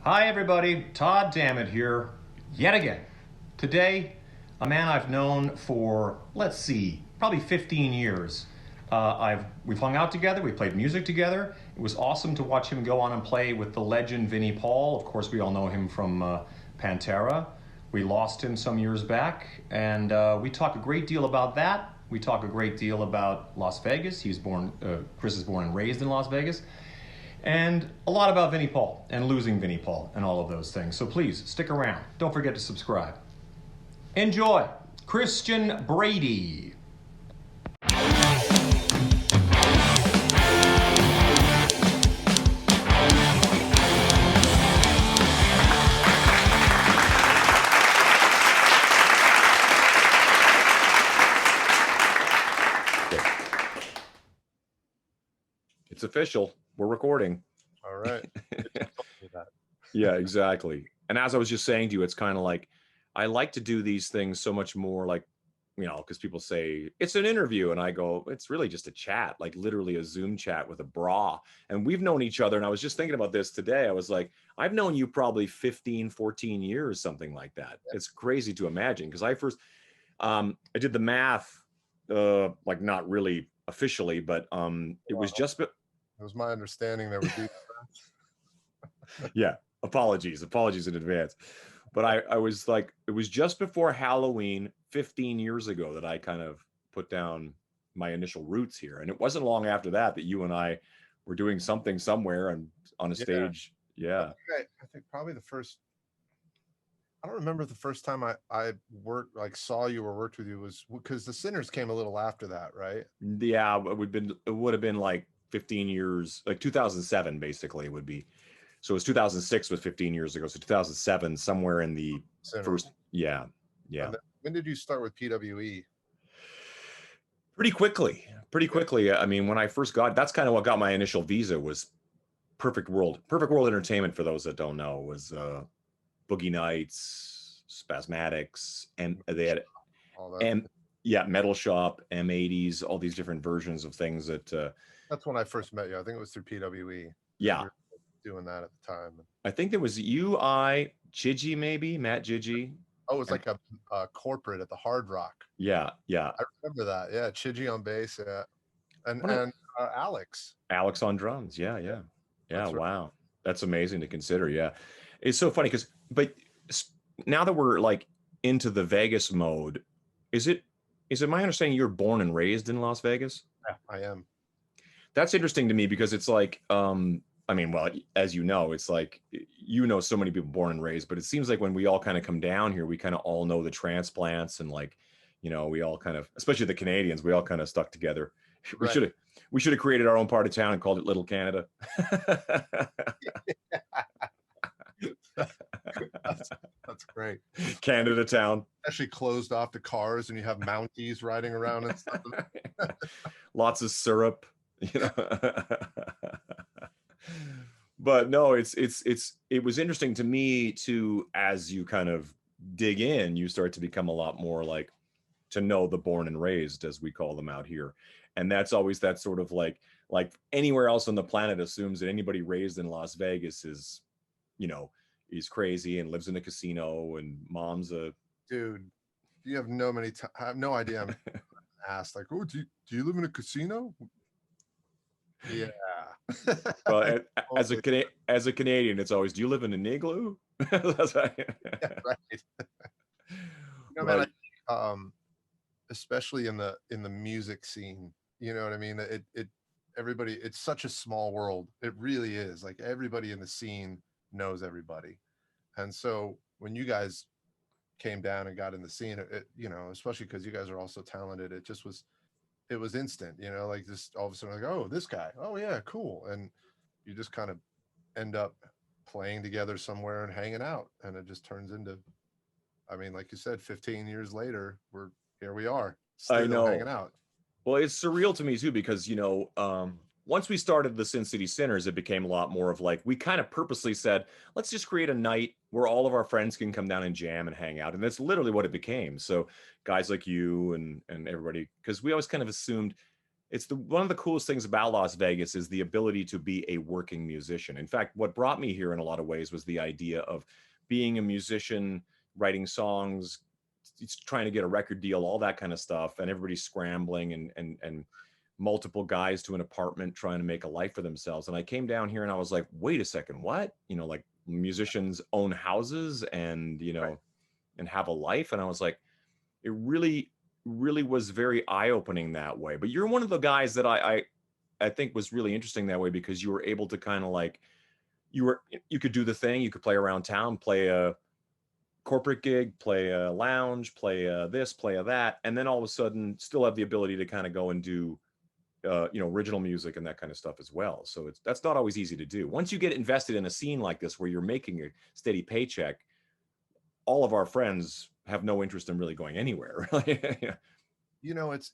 Hi, everybody. Todd Dammit here, yet again. Today, a man I've known for, let's see, probably 15 years. We've hung out together. We played music together. It was awesome to watch him go on and play with the legend Vinnie Paul. Of course, we all know him from Pantera. We lost him some years back, and we talk a great deal about that. We talk a great deal about Las Vegas. Chris is born and raised in Las Vegas, and a lot about Vinnie Paul and losing Vinnie Paul and all of those things. So please stick around. Don't forget to subscribe. Enjoy. Christian Brady. It's official. We're recording. All right. Yeah, exactly. And as I was just saying to you, it's kind of like I like to do these things so much more like, because people say it's an interview and I go, it's really just a chat, like literally a Zoom chat with a bra. And we've known each other. And I was just thinking about this today. I was like, I've known you probably 15, 14 years, something like that. Yeah. It's crazy to imagine because I did the math, like not really officially, but it was just. It was my understanding there would be. Yeah. Apologies in advance. But I was like, it was just before Halloween 15 years ago that I kind of put down my initial roots here. And it wasn't long after that you and I were doing something somewhere and on a stage. Yeah. I think probably I don't remember the first time I worked, like saw you or worked with you was because the Sinners came a little after that, right? Yeah. It would have been like 15 years, like 2007, basically it would be. So it was 2006 was 15 years ago. So 2007, somewhere in the first. Yeah. When did you start with PWE? Pretty quickly. I mean, when I first that's kind of what got my initial visa was Perfect World Entertainment. For those that don't know, was Boogie Nights, Spasmatics, and they had Metal Shop, M80s, all these different versions of things that. That's when I first met you. I think it was through PWE. Yeah. Doing that at the time. I think there was you, Gigi, maybe Matt Gigi. Oh, it was like a corporate at the Hard Rock. Yeah. I remember that. Yeah, Chigi on bass. Yeah, and Alex on drums. Yeah. That's right. Wow, that's amazing to consider. Yeah, it's so funny but now that we're like into the Vegas mode, is it my understanding you're born and raised in Las Vegas? Yeah, I am. That's interesting to me because it's like I mean, well, as you know, it's like, so many people born and raised, but it seems like when we all kind of come down here, we kind of all know the transplants and like, we all kind of, especially the Canadians, we all kind of stuck together. Right. We should have created our own part of town and called it Little Canada. That's great. Canada town. Actually closed off the cars and you have Mounties riding around and stuff. Lots of syrup, But no, it was interesting to me too, as you kind of dig in, you start to become a lot more like to know the born and raised, as we call them out here. And that's always that sort of like anywhere else on the planet assumes that anybody raised in Las Vegas is, is crazy and lives in a casino and mom's a dude. You have I have no idea. I'm asked like, oh, do you live in a casino? Yeah. Well, as a Canadian, it's always, do you live in an igloo? That's right. Yeah, right. Man, I think, especially in the music scene, you know what I mean? Everybody, it's such a small world. It really is. Like everybody in the scene knows everybody. And so when you guys came down and got in the scene, especially because you guys are all so talented, it was instant, like just all of a sudden like, oh, this guy, oh yeah, cool. And you just kind of end up playing together somewhere and hanging out. And it just turns into, I mean, like you said, 15 years later, here we are still hanging out. Well, it's surreal to me too, because, once we started the Sin City Sinners, it became a lot more of like, we kind of purposely said, let's just create a night where all of our friends can come down and jam and hang out. And that's literally what it became. So guys like you and everybody, because we always kind of assumed It's one of the coolest things about Las Vegas is the ability to be a working musician. In fact, what brought me here in a lot of ways was the idea of being a musician, writing songs, trying to get a record deal, all that kind of stuff, and everybody's scrambling and multiple guys to an apartment trying to make a life for themselves. And I came down here and I was like, wait a second, what? Like musicians own houses and Right. and have a life. And I was like, it really was very eye-opening that way. But you're one of the guys that I think was really interesting that way because you were able to kind of like you could do the thing, you could play around town, play a corporate gig, play a lounge, play a this, play a that, and then all of a sudden still have the ability to kind of go and do original music and that kind of stuff as well. So that's not always easy to do. Once you get invested in a scene like this where you're making a steady paycheck, all of our friends have no interest in really going anywhere. Really. Yeah.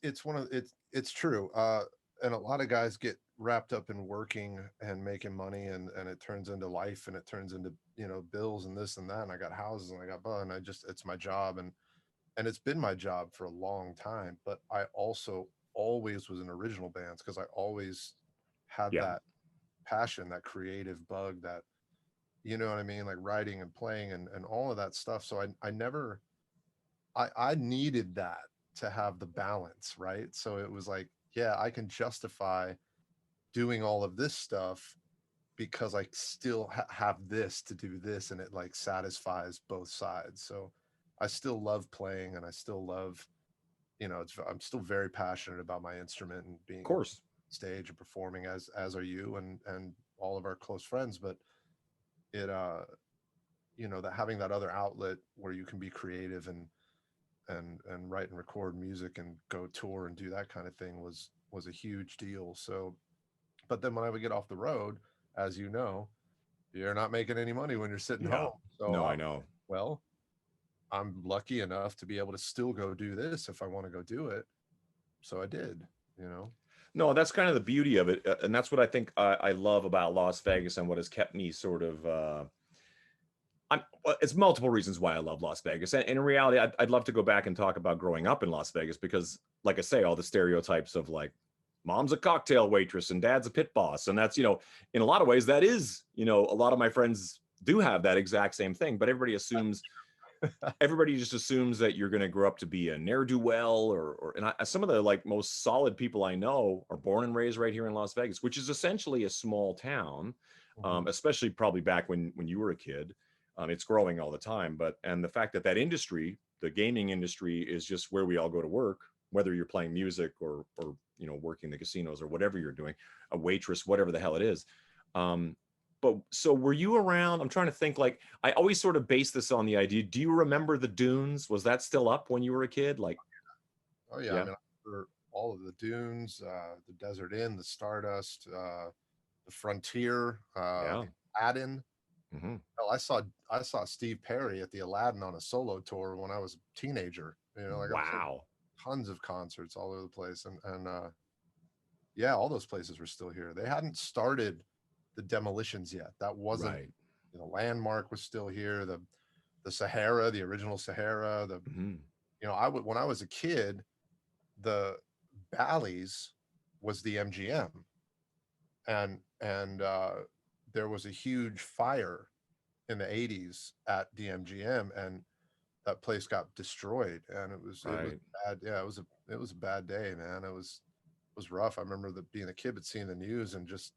It's one of it's true. And a lot of guys get wrapped up in working and making money, and it turns into life, and it turns into, bills and this and that. And I got houses and I got blah, and it's my job, and it's been my job for a long time. But I also always was in original bands because I always had Yeah. that passion, that creative bug, that, you know what I mean, like writing and playing and all of that stuff. So I never, I needed that to have the balance, right? So it was like, yeah, I can justify doing all of this stuff because I still have this to do this, and it like satisfies both sides. So I still love playing, and I still love, I'm still very passionate about my instrument and Of being on course. stage and performing, as are you and all of our close friends. But it that having that other outlet where you can be creative and write and record music and go tour and do that kind of thing was a huge deal. So, but then when I would get off the road, as you know, you're not making any money when you're sitting Yeah. home. So No, I know. well, I'm lucky enough to be able to still go do this if I want to go do it. So I did, you know. No, that's kind of the beauty of it, and that's what I think I love about Las Vegas and what has kept me sort of. Well, it's multiple reasons why I love Las Vegas, and in reality, I'd love to go back and talk about growing up in Las Vegas because, like I say, all the stereotypes of like, mom's a cocktail waitress and dad's a pit boss, and that's in a lot of ways that is a lot of my friends do have that exact same thing, but everybody just assumes that you're going to grow up to be a ne'er-do-well and some of the like most solid people I know are born and raised right here in Las Vegas, which is essentially a small town, Mhm. especially probably back when you were a kid. It's growing all the time, and the fact that industry, the gaming industry, is just where we all go to work, whether you're playing music or working the casinos or whatever you're doing, a waitress, whatever the hell it is. Um, but so were you around? I'm trying to think. Like I always sort of base this on the idea. Do you remember the Dunes? Was that still up when you were a kid? Like, Oh yeah, I yeah, mean, for all of the dunes, the Desert Inn, the Stardust, the Frontier, yeah. the Aladdin. Hmm. Hell, I saw Steve Perry at the Aladdin on a solo tour when I was a teenager. Like I played Wow. tons of concerts all over the place, and yeah, all those places were still here. They hadn't started the demolitions yet. That wasn't, Right. Landmark was still here. The Sahara, the original Sahara. Hmm. I would when I was a kid, the Bally's was the MGM, and there was a huge fire in the 80s at the MGM, and that place got destroyed, and it was Right. bad. Yeah, it was a bad day, man. It was rough. I remember being a kid but seeing the news, and just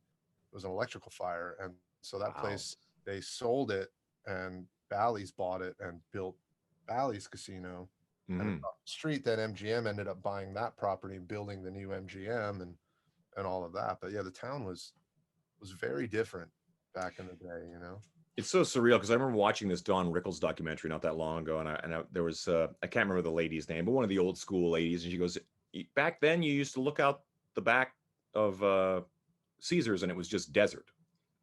it was an electrical fire, and so that Wow. place, they sold it, and Bally's bought it and built Bally's Casino, and Hmm. across the street, that MGM ended up buying that property and building the new MGM and all of that. But yeah, the town was very different back in the day. It's so surreal because I remember watching this Don Rickles documentary not that long ago, and there was I can't remember the lady's name, but one of the old school ladies, and she goes, back then you used to look out the back of Caesars and it was just desert,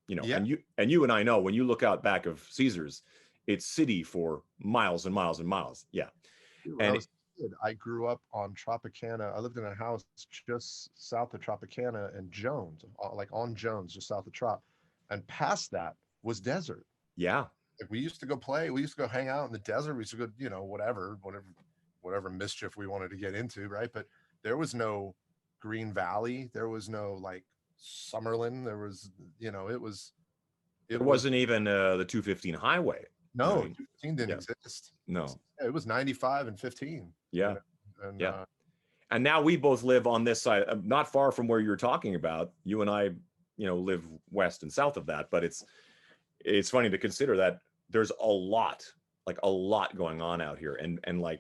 Yeah, and you and I know when you look out back of Caesars, it's city for miles and miles and miles. Yeah, dude, when I and was a kid, I grew up on Tropicana. I lived in a house just south of Tropicana and Jones, like on Jones, just south of Trop, and past that was desert. yeah, Like we used to go play, we used to go hang out in the desert. We used to go, whatever mischief we wanted to get into, right? But there was no Green Valley. There was no like Summerlin. There was, you know, it was. It wasn't even the 215 highway. No, You know what I mean? 215 didn't Yeah. exist. No. It was 95 and 15. Yeah. You know? And, yeah. And now we both live on this side, not far from where you're talking about. You and I, you know, live west and south of that. But it's funny to consider that there's a lot going on out here. And like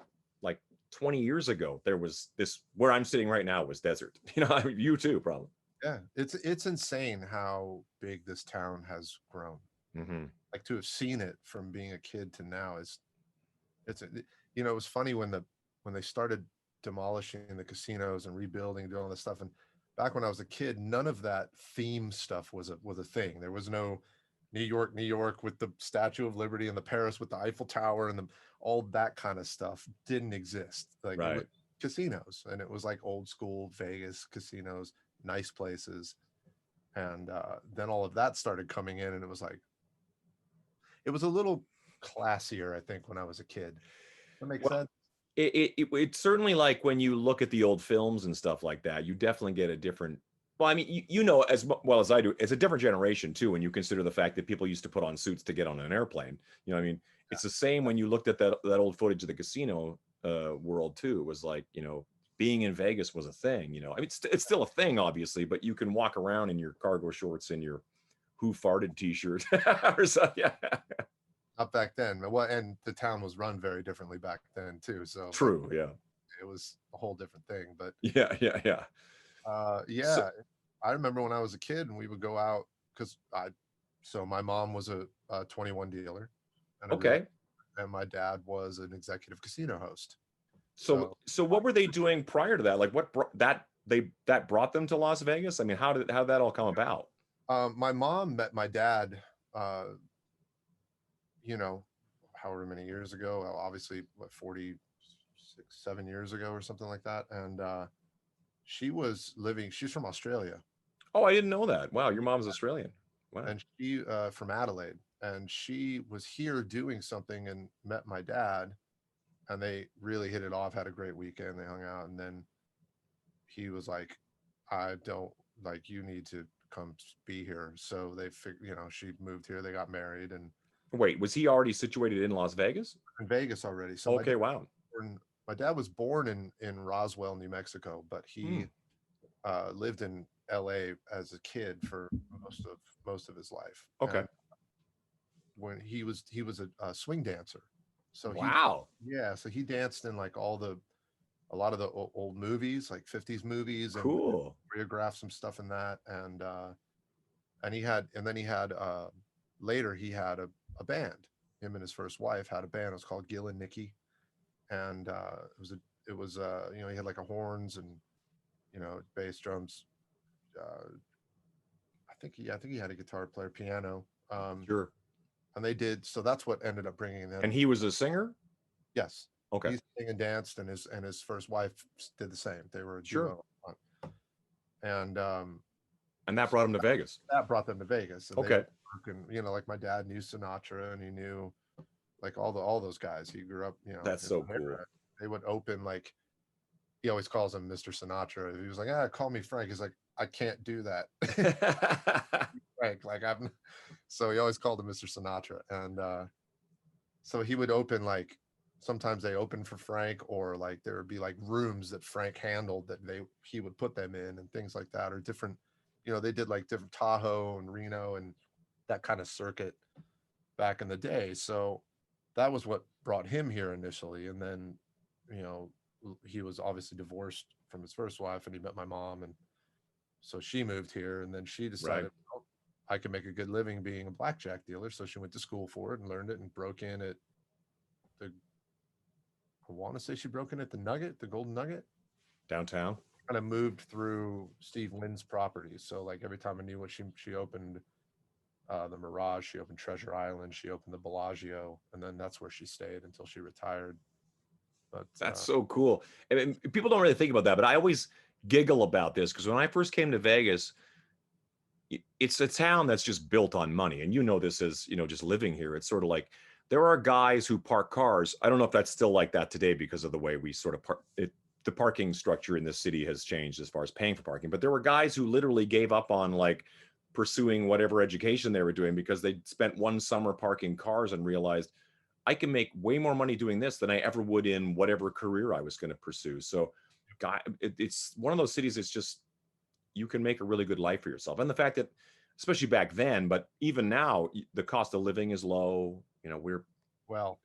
20 years ago, there was this, where I'm sitting right now was desert. You know, I mean, you too, probably. Yeah, it's insane how big this town has grown. Mm-hmm. Like to have seen it from being a kid to now you know, it was funny when they started demolishing the casinos and rebuilding, doing all this stuff. And back when I was a kid, none of that theme stuff was a thing. There was no New York with the Statue of Liberty, and the Paris with the Eiffel Tower, and all that kind of stuff didn't exist. Like Right. Casinos, and it was like old school Vegas casinos, nice places. And then all of that started coming in, and it was a little classier, I think, when I was a kid. That makes sense. It's certainly like when you look at the old films and stuff like that, you definitely get a different. Well, I mean, you know as well as I do, it's a different generation too. When you consider the fact that people used to put on suits to get on an airplane, you know, what I mean, it's the same when you looked at that old footage of the casino world too. It was like, you know, being in Vegas was a thing. You know, I mean, it's still a thing, obviously, but you can walk around in your cargo shorts and your "Who Farted" t-shirt or something. Yeah. Not back then. Well, and the town was run very differently back then too. So True. Yeah. it was a whole different thing. But yeah. so, I remember when I was a kid and we would go out because so my mom was a 21 dealer. Okay. And my dad was an executive casino host. So what were they doing prior to that? Like what that brought them to Las Vegas? I mean, how did that all come about? My mom met my dad, you know, however many years ago, obviously what, 7 years ago or something like that. And she's from Australia. Oh, I didn't know that. Wow, your mom's Australian. Wow. And she from Adelaide, and she was here doing something and met my dad, and they really hit it off, had a great weekend, they hung out, and then he was like, I don't like, you need to come be here. So they figured, you know, she moved here, they got married. And wait, was he already situated in Las Vegas? In Vegas already. So okay, wow. My dad was born in Roswell, New Mexico, but he lived in LA as a kid for most of his life. Okay. And when he was a swing dancer. So wow. So he danced in like a lot of the old movies, like 50s movies. Cool. And choreographed some stuff in that. And then he had later he had a band. Him and his first wife had a band. It was called Gil and Nicky. And it was you know, he had like a horns and, you know, bass, drums. I think he had a guitar player, piano. Sure. And they did, so that's what ended up bringing them. And he was a singer? Yes. Okay. He sang and danced, and his first wife did the same. They were a duo. Sure. And that brought him to Vegas. That brought them to Vegas. And okay. And, you know, like my dad knew Sinatra, and he knew like all those guys. He grew up, you know. That's so cool. They would open, like, he always calls him Mr. Sinatra. He was like, call me Frank. He's like, I can't do that. Frank, like so he always called him Mr. Sinatra. And so he would open, like, sometimes they opened for Frank, or like there would be like rooms that Frank handled that he would put them in and things like that, or different, you know, they did like different Tahoe and Reno and that kind of circuit back in the day. So that was what brought him here initially. And then, you know, he was obviously divorced from his first wife, and he met my mom, and so she moved here, and then she decided, well, I can make a good living being a blackjack dealer. So she went to school for it and learned it, and broke in at I want to say she broke in at the Golden Nugget downtown. Kind of moved through Steve Wynn's properties. So like every time I knew what she opened the Mirage, she opened Treasure Island, she opened the Bellagio, and then that's where she stayed until she retired. But that's so cool. And people don't really think about that, but I always giggle about this because when I first came to Vegas, it's a town that's just built on money. And you know this as, you know, just living here. It's sort of like there are guys who park cars. I don't know if that's still like that today because of the way we sort of park it. the parking structure in this city has changed as far as paying for parking, but there were guys who literally gave up on like pursuing whatever education they were doing because they spent one summer parking cars and realized I can make way more money doing this than I ever would in whatever career I was going to pursue. So it's one of those cities. It's just, you can make a really good life for yourself. And the fact that, especially back then, but even now, the cost of living is low. You know, well,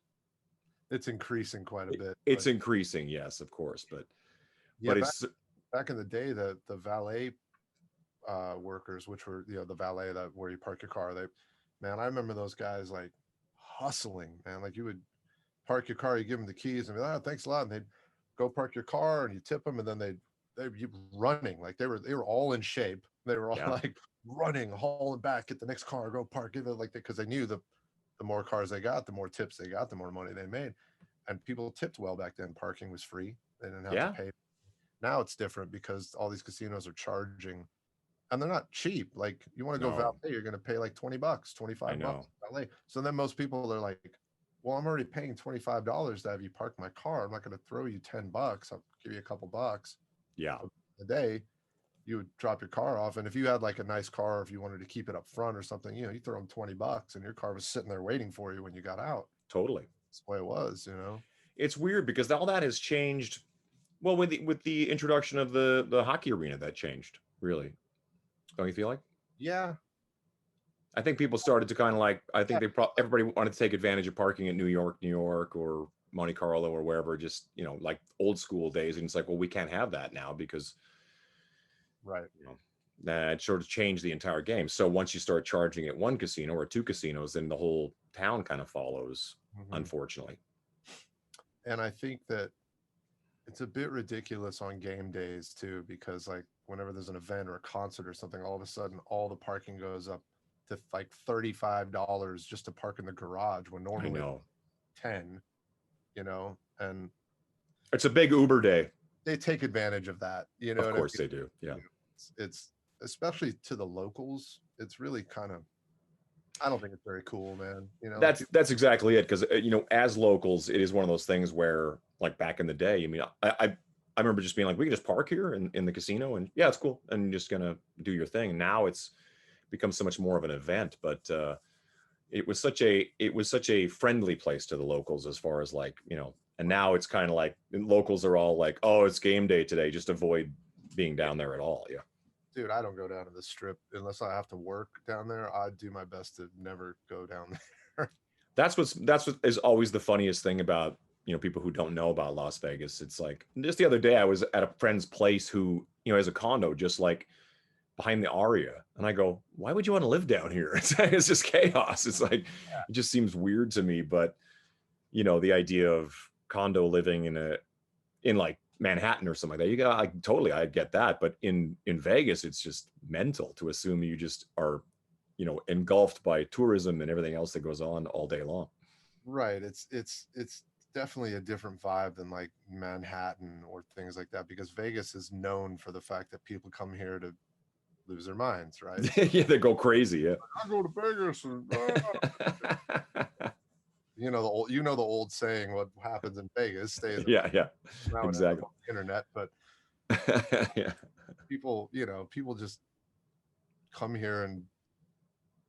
it's increasing quite a bit. It's increasing, yes, of course, but yeah, it's back in the day, the valet workers, which were, you know, the valet that where you park your car, man, I remember those guys like hustling, man. Like you would park your car, you give them the keys, and be like, oh, thanks a lot, and they'd go park your car, and you tip them, and then they'd be running like they were all in shape. They were all like running, hauling back, get the next car, go park, give it like that, because they knew the more cars they got, the more tips they got, the more money they made. And people tipped well back then. Parking was free. They didn't have to pay. Now it's different because all these casinos are charging, and they're not cheap. Like you want to go valet, you're going to pay like $20, $25 valet. So then most people are like, well, I'm already paying $25 to have you park my car. I'm not going to throw you $10. I'll give you a couple bucks. Yeah. A day, you would drop your car off. And if you had like a nice car, if you wanted to keep it up front or something, you know, you throw them $20 and your car was sitting there waiting for you when you got out. Totally. That's the way it was, you know. It's weird because all that has changed. Well, with the introduction of the hockey arena, that changed, really. Don't you feel like? Yeah. I think people started to kind of like, I think everybody wanted to take advantage of parking at New York, or Monte Carlo or wherever, just, you know, like old school days. And it's like, well, we can't have that now because, right, you know, that sort of changed the entire game. So once you start charging at one casino or two casinos, then the whole town kind of follows, unfortunately. And I think that it's a bit ridiculous on game days too, because like whenever there's an event or a concert or something, all of a sudden all the parking goes up to like $35 just to park in the garage when normally 10, you know. And it's a big Uber day. They take advantage of that, you know. Of course they do. Yeah. It's especially to the locals. It's really kind of, I don't think it's very cool, man. You know, that's exactly it. Because you know, as locals, it is one of those things where, like back in the day, I mean, I remember just being like, we can just park here in the casino, and yeah, it's cool, and you're just gonna do your thing. And now it's become so much more of an event, but it was such a friendly place to the locals as far as like, you know. And now it's kind of like locals are all like, oh, it's game day today, just avoid being down there at all. Yeah. Dude, I don't go down to the strip unless I have to work down there. I do my best to never go down there. That's what is always the funniest thing about, you know, people who don't know about Las Vegas. It's like, just the other day I was at a friend's place who, you know, has a condo just like behind the Aria, and I go, why would you want to live down here? It's just chaos. It's like, it just seems weird to me. But you know, the idea of condo living in like Manhattan or something like that, I get that. But in Vegas, it's just mental to assume you just are, you know, engulfed by tourism and everything else that goes on all day long. Right. It's definitely a different vibe than like Manhattan or things like that, because Vegas is known for the fact that people come here to lose their minds, right? Yeah, they go crazy. Yeah. I go to Vegas and you know the old saying, what happens in Vegas stays. Yeah, exactly. On the internet, but yeah, people just come here and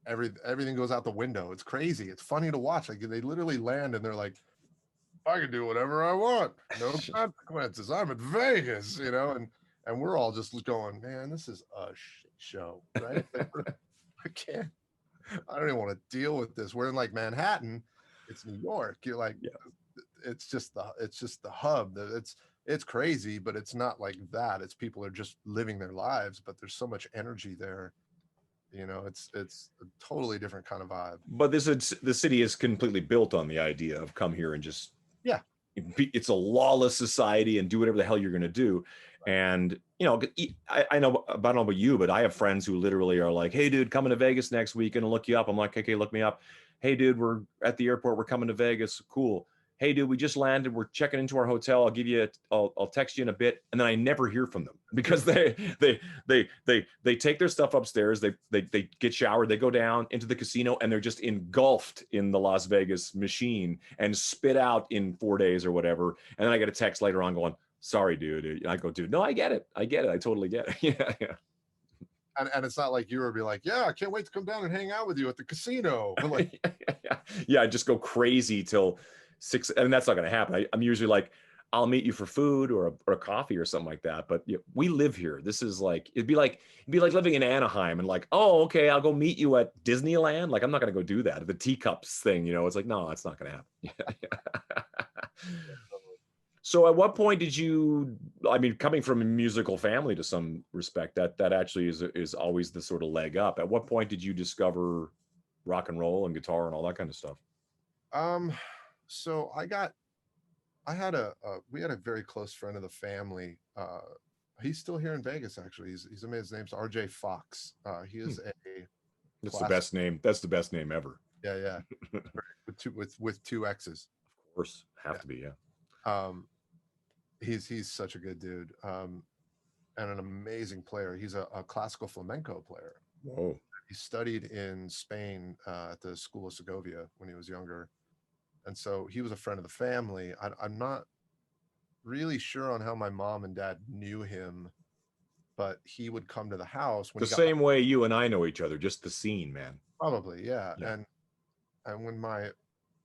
everything goes out the window. It's crazy. It's funny to watch. Like they literally land and they're like, I can do whatever I want, no consequences. I'm in Vegas, you know, and we're all just going, man, this is a shit show, right? I don't even want to deal with this. We're in like Manhattan. It's New York. You're like, it's just the hub. It's crazy, but it's not like that. It's people are just living their lives, but there's so much energy there. You know, it's a totally different kind of vibe. But the city is completely built on the idea of come here and just, it's a lawless society and do whatever the hell you're going to do. Right. And, you know, I don't know about you, but I have friends who literally are like, hey, dude, coming to Vegas next week and look you up. I'm like, okay, look me up. Hey, dude, we're at the airport. We're coming to Vegas. Cool. Hey, dude, we just landed. We're checking into our hotel. I'll text you in a bit. And then I never hear from them because they take their stuff upstairs. They get showered. They go down into the casino and they're just engulfed in the Las Vegas machine and spit out in 4 days or whatever. And then I get a text later on going, sorry, dude. I go, dude, no, I get it. I totally get it. Yeah. And it's not like you were be like, yeah, I can't wait to come down and hang out with you at the casino. Like, yeah, I just go crazy till 6, and that's not going to happen. I'm usually like, I'll meet you for food or a coffee or something like that. But we live here. This is like, it'd be like living in Anaheim and like, oh, okay, I'll go meet you at Disneyland. Like, I'm not going to go do that. The teacups thing, it's like, no, it's not going to happen. So at what point did you, I mean, coming from a musical family to some respect, that actually is always the sort of leg up. At what point did you discover rock and roll and guitar and all that kind of stuff? So we had a very close friend of the family. He's still here in Vegas, actually. His name's RJ Fox. He is That's the best name. That's the best name ever. Yeah. with two X's. Of course, have to be, yeah. He's such a good dude, and an amazing player. He's a classical flamenco player. Whoa. He studied in Spain at the School of Segovia when he was younger, and so he was a friend of the family. I'm not really sure on how my mom and dad knew him, but he would come to the house when the same way you and I know each other, just the scene, man. Probably, yeah. And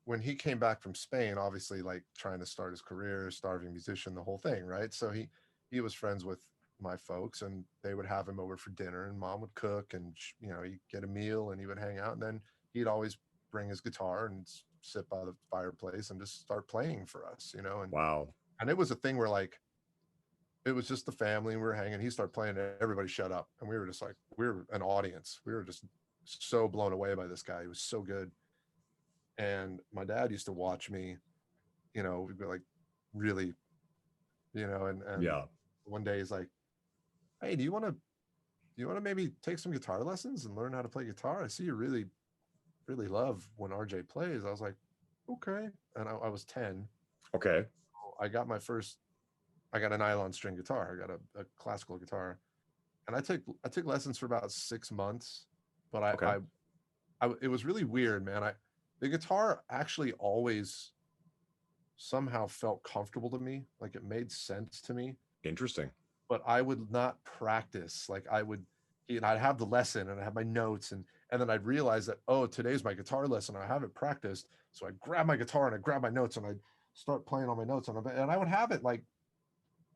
when he came back from Spain, obviously like trying to start his career, starving musician, the whole thing, right? So he was friends with my folks, and they would have him over for dinner, and mom would cook, and he'd get a meal, and he would hang out, and then he'd always bring his guitar and sit by the fireplace and just start playing for us, and wow. And it was a thing where like it was just the family, and we were hanging, he started playing, and everybody shut up, and we were just like, we were an audience, we were just so blown away by this guy. He was so good. And my dad used to watch me, we'd be like, really, and yeah. One day he's like, hey, do you want to maybe take some guitar lessons and learn how to play guitar? I see you really, really love when RJ plays. I was like, okay. And I was 10. Okay. I got a nylon string guitar. I got a classical guitar, and I took lessons for about 6 months, but okay. it was really weird, man. The guitar actually always somehow felt comfortable to me. Like it made sense to me. Interesting. But I would not practice. Like I'd have the lesson and I have my notes, and then I'd realize that, oh, today's my guitar lesson. I haven't practiced. So I'd grab my guitar and I'd grab my notes and I'd start playing on my notes and I would have it like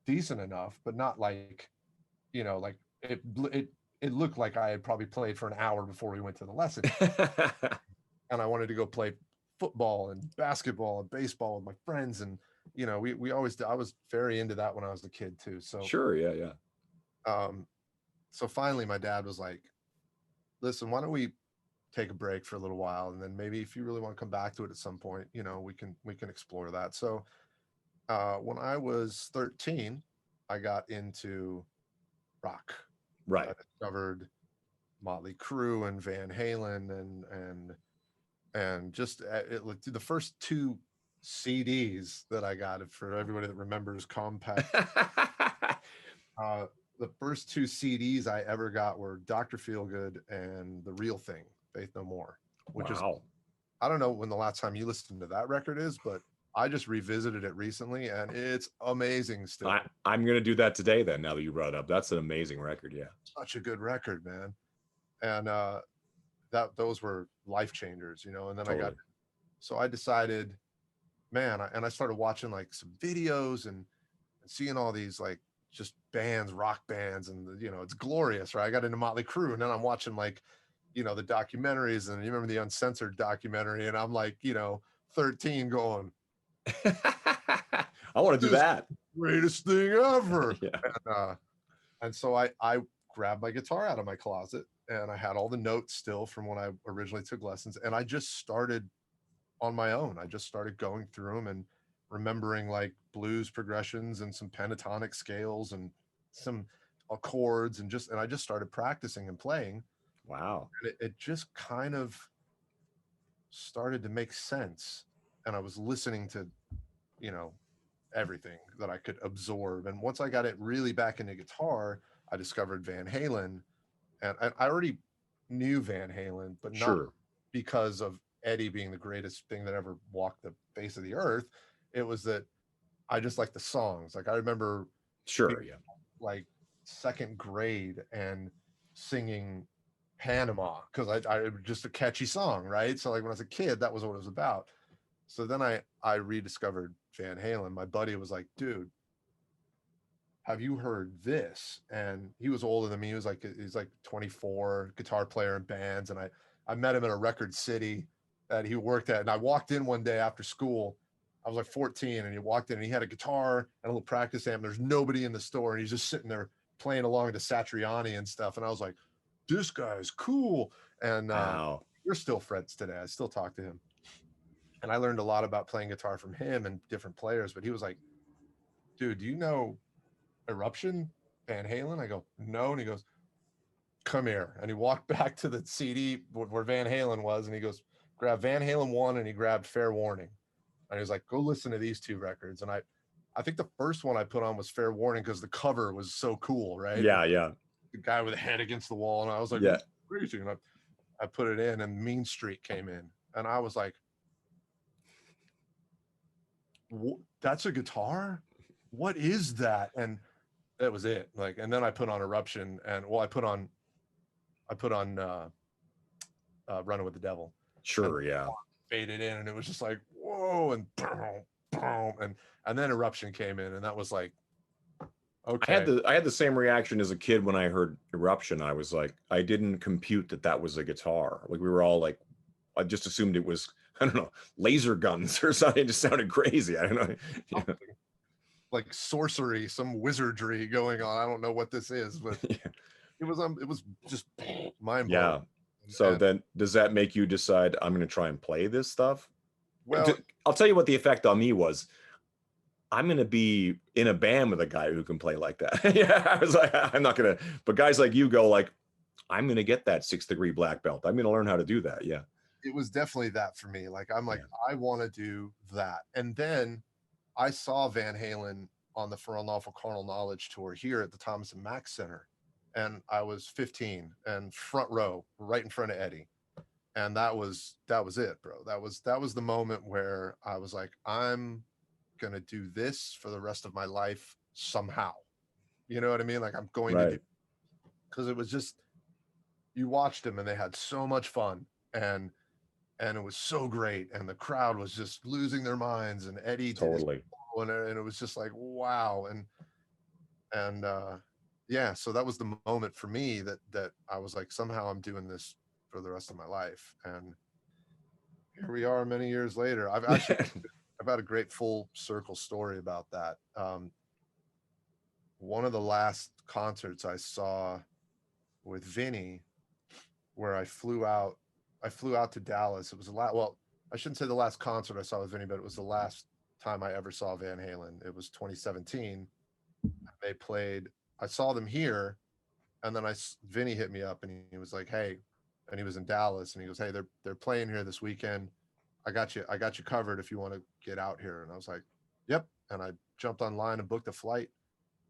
decent enough, but not like, like it looked like I had probably played for an hour before we went to the lesson. And I wanted to go play football and basketball and baseball with my friends. And, we always, I was very into that when I was a kid too. So sure. Yeah. So finally my dad was like, listen, why don't we take a break for a little while? And then maybe if you really want to come back to it at some point, we can explore that. So when I was 13, I got into rock. Right. I discovered Motley Crue and Van Halen and just the first 2 CDs that I got, for everybody that remembers Compact. The first 2 CDs I ever got were Dr. Feelgood and The Real Thing, Faith No More, which is, I don't know when the last time you listened to that record is, but I just revisited it recently and it's amazing still. I'm going to do that today then, now that you brought it up. That's an amazing record. Yeah. Such a good record, man. And those were life changers, and then totally. So I decided, man, I started watching like some videos and seeing all these like just bands, rock bands, and it's glorious, right? I got into Motley Crue, and then I'm watching like, the documentaries, and you remember the Uncensored documentary, and I'm like, 13 going, I want to do that. Greatest thing ever. Yeah. And so I grabbed my guitar out of my closet, and I had all the notes still from when I originally took lessons, and I just started on my own. I just started going through them and remembering like blues progressions and some pentatonic scales and some chords, and I just started practicing and playing. Wow. And it just kind of started to make sense, and I was listening to everything that I could absorb. And once I got it really back into guitar, I discovered Van Halen, and I already knew Van Halen, but not because of Eddie being the greatest thing that ever walked the face of the earth. It was that I just like the songs. Like I remember Sure, yeah. like second grade and singing Panama because I just a catchy song, right? So like when I was a kid, that was what it was about. So then I rediscovered Van Halen. My buddy was like, dude, have you heard this? And he was older than me. He's like 24, guitar player in bands. And I met him at a record city that he worked at. And I walked in one day after school. I was like 14, and he walked in and he had a guitar and a little practice amp. There's nobody in the store, and he's just sitting there playing along to Satriani and stuff. And I was like, this guy's cool. And Wow. we're still friends today. I still talk to him. And I learned a lot about playing guitar from him and different players. But he was like, dude, do you know Eruption, Van Halen? I go, no. And he goes, come here. And he walked back to the CD where Van Halen was, and he goes, grab Van Halen 1, and he grabbed Fair Warning. And he was like, go listen to these 2 records. And I think the first one I put on was Fair Warning because the cover was so cool, right? Yeah, yeah. The guy with the head against the wall. And I was like, Yeah. crazy. And I put it in, and Mean Street came in. And I was like, that's a guitar? What is that? And that was it. Like, and then I put on Eruption, and well, I put on Running with the Devil. Sure, yeah. Faded in, and it was just like, whoa, and boom, boom, and then Eruption came in, and that was like, okay. I had the same reaction as a kid when I heard Eruption. I was like, I didn't compute that was a guitar. Like we were all like, I just assumed it was, I don't know, laser guns or something. It just sounded crazy. I don't know. Yeah. Like sorcery, some wizardry going on. I don't know what this is, but Yeah. it was just mind blowing. Yeah. So then does that make you decide I'm going to try and play this stuff? Well, I'll tell you what the effect on me was. I'm going to be in a band with a guy who can play like that. Yeah. I was like, I'm not going to, but guys like you go like, I'm going to get that 6th-degree black belt. I'm going to learn how to do that. Yeah. It was definitely that for me. Like, I'm like, I want to do that. And then I saw Van Halen on the For Unlawful Carnal Knowledge tour here at the Thomas and Mack Center. And I was 15 and front row, right in front of Eddie. And that was it, bro. That was the moment where I was like, I'm going to do this for the rest of my life somehow. You know what I mean? Like I'm going to do, because it was just, you watched them and they had so much fun and it was so great. And the crowd was just losing their minds, and Eddie totally. And it was just like, wow. And yeah, so that was the moment for me that I was like, somehow I'm doing this for the rest of my life. And here we are many years later. I've had a great full circle story about that. One of the last concerts I saw with Vinnie, where I flew out to Dallas. It was I shouldn't say the last concert I saw with Vinnie, but it was the last time I ever saw Van Halen. It was 2017. They played, I saw them here, and then Vinnie hit me up and he was like, hey, and he was in Dallas, and he goes, hey, they're playing here this weekend. I got you covered if you want to get out here. And I was like, yep. And I jumped online and booked a flight,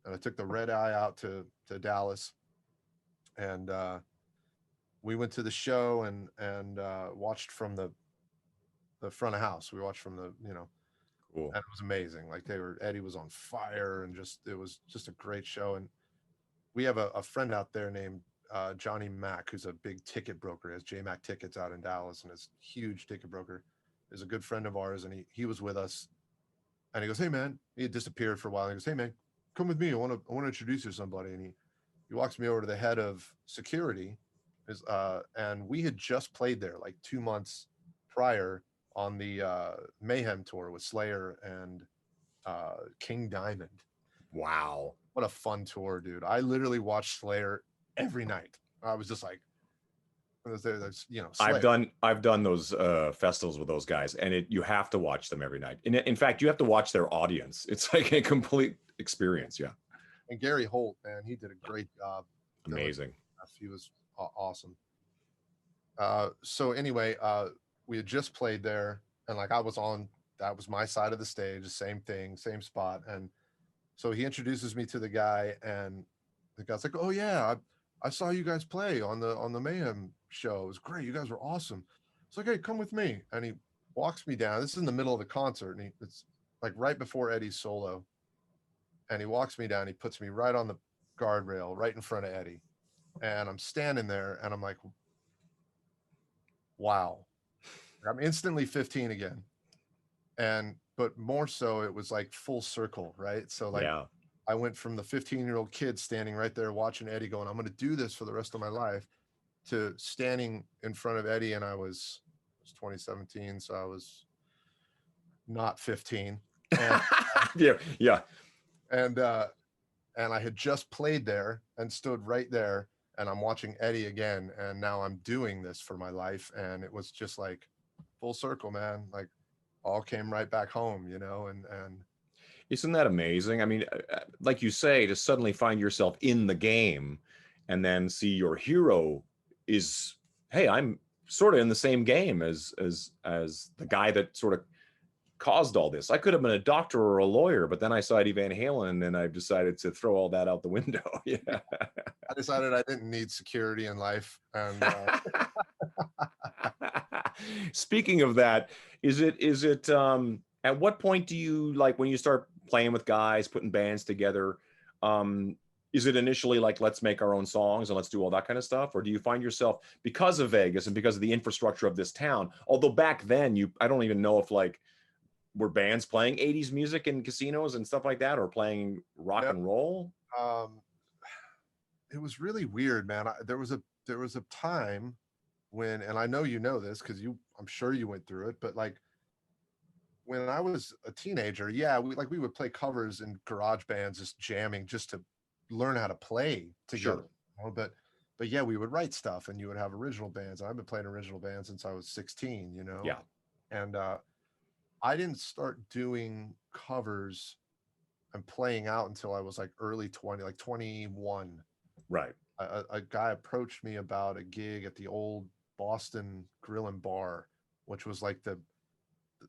and I took the red eye out to Dallas, and we went to the show and watched from the front of house. We watched from the, cool. And it was amazing. Like Eddie was on fire, and it was just a great show. And we have a friend out there named Johnny Mack, who's a big ticket broker. He has J Mack Tickets out in Dallas, and is a huge ticket broker. Is a good friend of ours, and he was with us. And he goes, hey man, he had disappeared for a while. And he goes, hey man, come with me. I want to introduce you to somebody. And he walks me over to the head of security. And we had just played there like 2 months prior on the Mayhem tour with Slayer and King Diamond. Wow. What a fun tour, dude. I literally watched Slayer every night. I was just like, Slayer. I've done those festivals with those guys, and you have to watch them every night. In fact, you have to watch their audience. It's like a complete experience. Yeah. And Gary Holt, man, he did a great job. Amazing. He was awesome. So anyway, we had just played there, and like that was my side of the stage, the same thing, same spot. And so he introduces me to the guy, and the guy's like, oh yeah, I saw you guys play on the Mayhem show. It was great. You guys were awesome. It's like, hey, come with me. And he walks me down. This is in the middle of the concert, and like right before Eddie's solo, and he walks me down. He puts me right on the guardrail, right in front of Eddie, and I'm standing there, and I'm like, wow, I'm instantly 15 again. And but more so, it was like full circle, right? So like, Yeah. I went from the 15-year-old kid standing right there watching Eddie, going, I'm going to do this for the rest of my life, to standing in front of Eddie, and it was 2017, so I was not 15, and Yeah. Yeah. and I had just played there and stood right there, and I'm watching Eddie again, and now I'm doing this for my life, and it was just like full circle, man. Like all came right back home, you know, and Isn't that amazing? I mean, like you say, to suddenly find yourself in the game and then see your hero is, hey, I'm sort of in the same game as the guy that sort of caused all this. I could have been a doctor or a lawyer, but then I saw Eddie Van Halen and I've decided to throw all that out the window. Yeah. I decided I didn't need security in life, and Speaking of that, is it at what point do you, like, when you start playing with guys, putting bands together, is it initially like, let's make our own songs and let's do all that kind of stuff? Or do you find yourself, because of Vegas and because of the infrastructure of this town, although back then I don't even know if like were bands playing 80s music in casinos and stuff like that, or playing rock Yep. and roll? It was really weird, man. There was a time when, and I know you know this because I'm sure you went through it, but like when I was a teenager, yeah, we would play covers in garage bands, just jamming, just to learn how to play together. Sure. You know? But yeah, we would write stuff, and you would have original bands. I've been playing original bands since I was 16, you know. Yeah. And I didn't start doing covers and playing out until I was like early 20, like 21. Right. A guy approached me about a gig at the old Boston Grill and Bar, which was like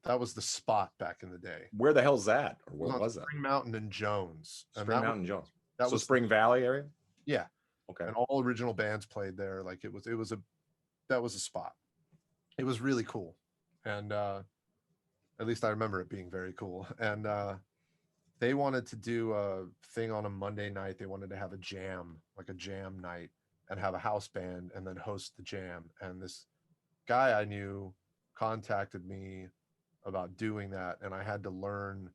that was the spot back in the day. Where the hell's that? Or It was where on was that? Spring Mountain and Jones. And Spring Mountain Jones. that So was Spring Valley area? yeah. Okay. And all original bands played there. Like that was a spot. It was really cool. And at least I remember it being very cool. And they wanted to do a thing on a Monday night. They wanted to have a jam, like a jam night, and have a house band and then host the jam. And this guy I knew contacted me about doing that, and I had to learn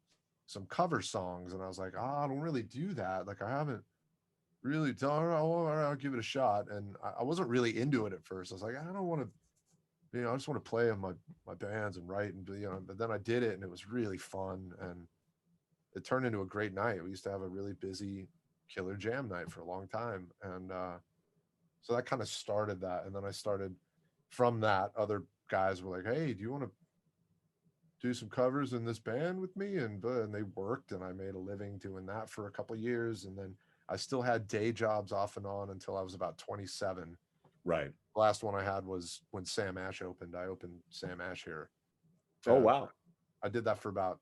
some cover songs. And I was like, I don't really do that. Like I haven't really done it. I'll give it a shot. And I wasn't really into it at first. I was like, I don't want to, I just want to play in my bands and write, and but then I did it, and it was really fun, and it turned into a great night. We used to have a really busy killer jam night for a long time. And so that kind of started that. And then I started from that. Other guys were like, hey, do you want to do some covers in this band with me? And they worked, and I made a living doing that for a couple of years. And then I still had day jobs off and on until I was about 27. Right. The last one I had was when Sam Ash opened. I opened Sam Ash here. Oh, wow. I did that for about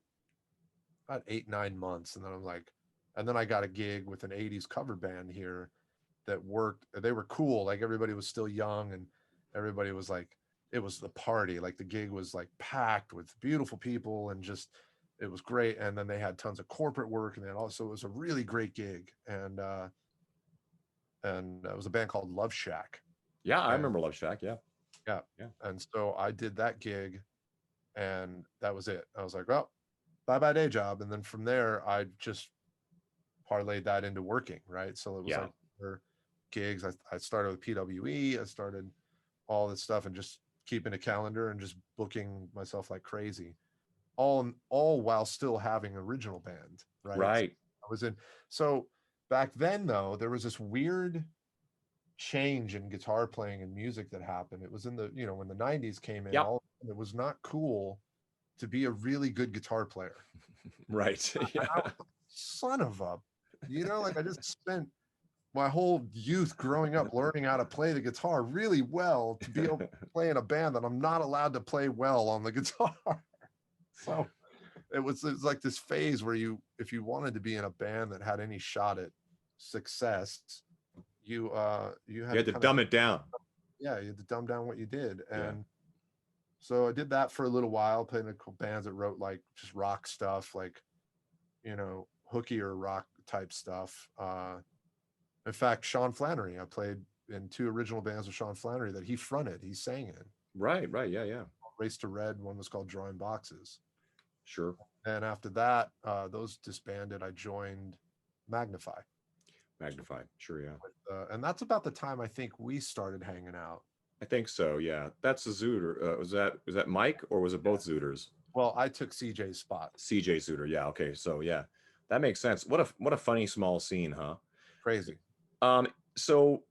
8-9 months, and then I'm like, and then I got a gig with an 80s cover band here that worked. They were cool. Like everybody was still young, and everybody was like, it was the party. Like the gig was like packed with beautiful people, and just it was great. And then they had tons of corporate work, and then also it was a really great gig. And it was a band called Love Shack. Yeah, I remember Love Shack. Yeah. Yeah. And so I did that gig, and that was it. I was like, well, bye day job. And then from there, I just parlayed that into working, right? So it was like gigs. I started with PWE. I started all this stuff, and just keeping a calendar and just booking myself like crazy, all while still having an original band, right? Right. So I was in. So back then, though, there was this weird change in guitar playing and music that happened. It was in the, when the 90s came in, it was not cool to be a really good guitar player. Right. Yeah. Son of a, like I just spent my whole youth growing up learning how to play the guitar really well to be able to play in a band that I'm not allowed to play well on the guitar. So it was like this phase where if you wanted to be in a band that had any shot at success, you had to dumb it down. Yeah, you had to dumb down what you did. And So I did that for a little while, playing in bands that wrote like just rock stuff, like, hookier rock type stuff. In fact, Sean Flannery, I played in 2 original bands with Sean Flannery that he fronted, he sang in. Right, yeah. Race to Red, one was called Drawing Boxes. Sure. And after that, those disbanded, I joined Magnify. Sure, yeah. And that's about the time I think we started hanging out. I think so, yeah. That's a Zooter. Was that Mike, or was it both Zooters? Well, I took CJ's spot. CJ Zooter, yeah. Okay, so yeah, that makes sense. What a funny small scene, huh? Crazy. So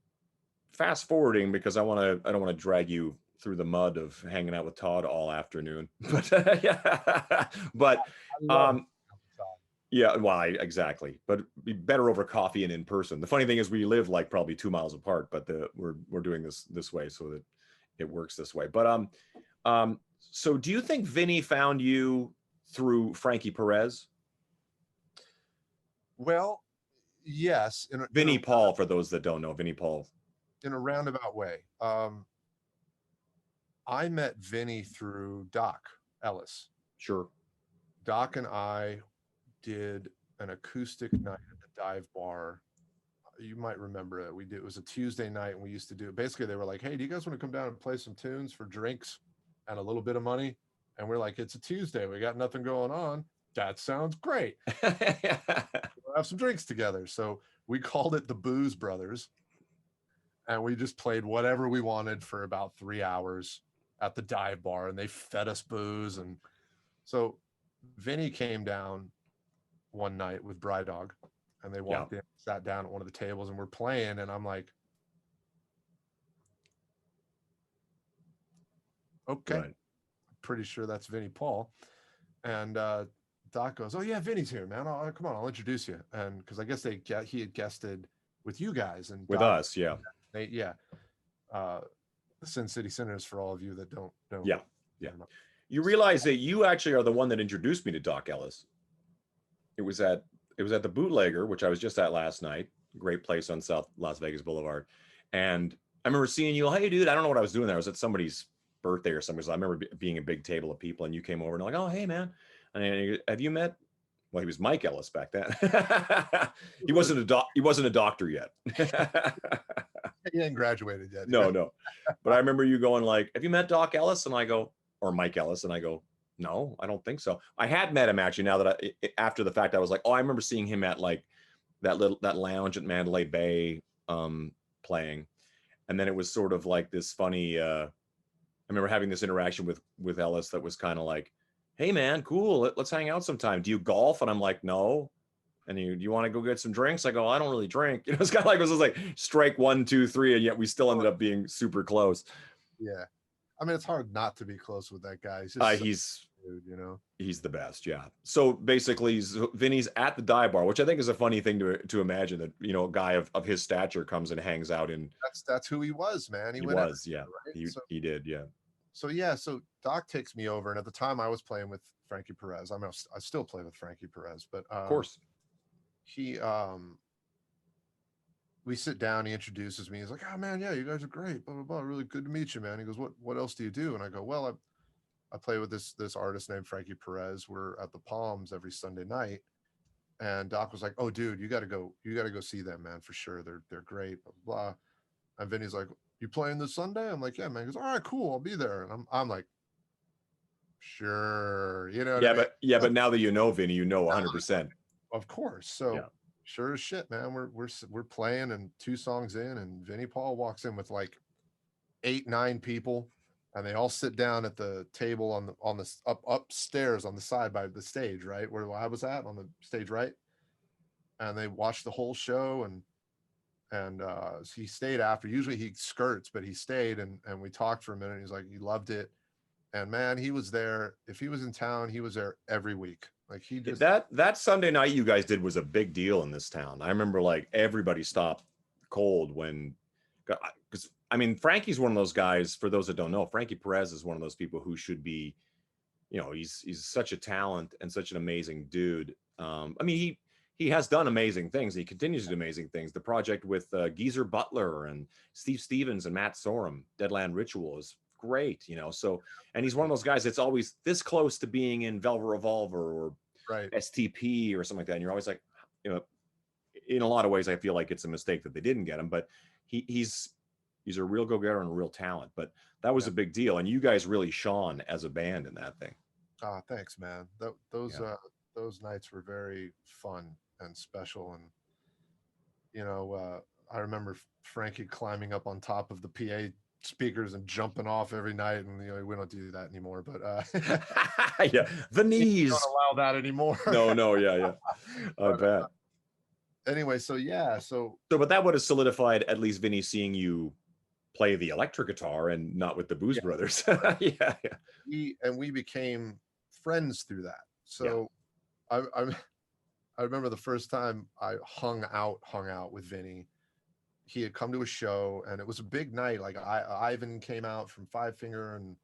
fast forwarding, because I don't want to drag you through the mud of hanging out with Todd all afternoon, but yeah, but yeah, well, exactly. But it'd be better over coffee and in person. The funny thing is, we live like probably 2 miles apart, but we're doing this way so that it works this way. But so do you think Vinnie found you through Frankie Perez? Well, yes. Vinnie Paul, for those that don't know, Vinnie Paul. In a roundabout way. I met Vinnie through Doc Ellis. Sure. Doc and I did an acoustic night at the Dive Bar. You might remember it. It was a Tuesday night, and we used to do, basically they were like, hey, do you guys want to come down and play some tunes for drinks and a little bit of money? And we're like, it's a Tuesday, we got nothing going on. That sounds great. We'll have some drinks together. So we called it the Booze Brothers, and we just played whatever we wanted for about 3 hours at the Dive Bar, and they fed us booze. And so Vinnie came down one night with Bry Dog, and they walked in, sat down at one of the tables, and we're playing, and I'm like, okay, right. Pretty sure that's Vinnie Paul. And Doc goes, oh yeah, Vinnie's here, man. Come on, I'll introduce you. And because I guess he had guested with you guys and with Doc, us, yeah. The Sin City Sinners, for all of you that don't know. Yeah. You realize that you actually are the one that introduced me to Doc Ellis. It was at the Bootlegger, which I was just at last night. Great place on South Las Vegas Boulevard. And I remember seeing you. Hey, dude, I don't know what I was doing there. I was at somebody's birthday or something. So I remember being a big table of people, and you came over and like, oh, hey, man. And have you met? Well, he was Mike Ellis back then. He wasn't a doctor yet. He hadn't graduated yet. No. But I remember you going like, have you met Doc Ellis? And I go, or Mike Ellis, and I go, no, I don't think so. I had met him actually. Now that after the fact, I was like, oh, I remember seeing him at like that lounge at Mandalay Bay playing. And then it was sort of like this funny, I remember having this interaction with Ellis that was kind of like, hey man, cool, let's hang out sometime. Do you golf? And I'm like, no. And do you want to go get some drinks? I go, I don't really drink. It's kind of like, it was like strike 1, 2, 3, and yet we still ended up being super close. Yeah. I mean, it's hard not to be close with that guy. He's dude, he's the best. Yeah. So basically Vinny's at the Dive Bar, which I think is a funny thing to imagine, that, a guy of his stature comes and hangs out in. That's who he was, man. He was. Yeah. Right? He did. Yeah. So Doc takes me over, and at the time I was playing with Frankie Perez. I mean, I still play with Frankie Perez, but of course, we sit down. He introduces me. He's like, "Oh man, yeah, you guys are great. Blah blah blah. Really good to meet you, man." He goes, "What else do you do?" And I go, "Well, I play with this artist named Frankie Perez. We're at the Palms every Sunday night." And Doc was like, "Oh, dude, you got to go see them, man, for sure. They're great." Blah blah. And Vinny's like, "You playing this Sunday?" I'm like, "Yeah, man." He goes, "All right, cool, I'll be there." And I'm like, "Sure," But now that you know Vinny, 100%. Of course. So sure as shit, man. We're playing, and 2 songs in, and Vinnie Paul walks in with like 8, 9 people, and they all sit down at the table on the upstairs on the side by the stage, right where I was at, on the stage, right, and they watched the whole show, and he stayed after. Usually he skirts, but he stayed, and we talked for a minute. He's like, he loved it, and man, he was there. If he was in town, he was there every week. Like, he just that Sunday night you guys did was a big deal in this town. I remember like everybody stopped cold when, because I mean, Frankie's one of those guys. For those that don't know, Frankie Perez is one of those people who should be, he's such a talent and such an amazing dude. I mean, he has done amazing things. He continues to do amazing things. The project with Geezer Butler and Steve Stevens and Matt Sorum, Deadland Ritual, is great, you know. So, and he's one of those guys that's always this close to being in Velvet Revolver or Right. STP or something like that. And you're always like, you know, in a lot of ways, I feel like it's a mistake that they didn't get him, but he's a real go-getter and a real talent. But that was a big deal, and you guys really shone as a band in that thing. Thanks, man. Those nights were very fun and special, and you know, I remember Frankie climbing up on top of the PA speakers and jumping off every night, and you know, we don't do that anymore. But yeah, the knees don't allow that anymore. No, yeah, I bet. Anyway, so but that would have solidified at least Vinny seeing you play the electric guitar and not with the Booze Brothers. Yeah. We became friends through that. So I remember the first time I hung out with Vinny. He had come to a show, and it was a big night. Like Ivan came out from Five Finger, and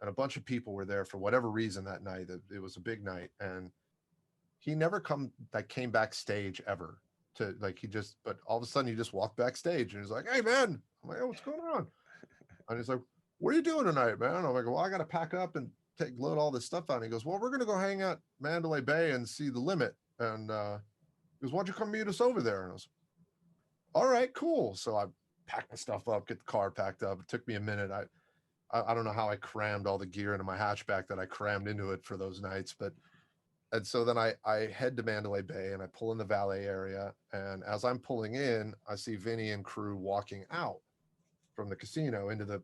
a bunch of people were there for whatever reason that night. It was a big night, and he never came backstage ever to but all of a sudden he just walked backstage and he's like, "Hey man." I'm like, "Oh, what's going on?" And he's like, "What are you doing tonight, man?" I'm like, "Well, I got to pack up and load all this stuff out." And he goes, "Well, we're going to go hang out Mandalay Bay and see the Limit." And he goes, "Why don't you come meet us over there?" And I was, "All right, cool." So I packed my stuff up, get the car packed up. It took me a minute. I don't know how I crammed all the gear into my hatchback that I crammed into it for those nights, but and so then I head to Mandalay Bay and I pull in the valet area. And as I'm pulling in, I see Vinny and crew walking out from the casino into the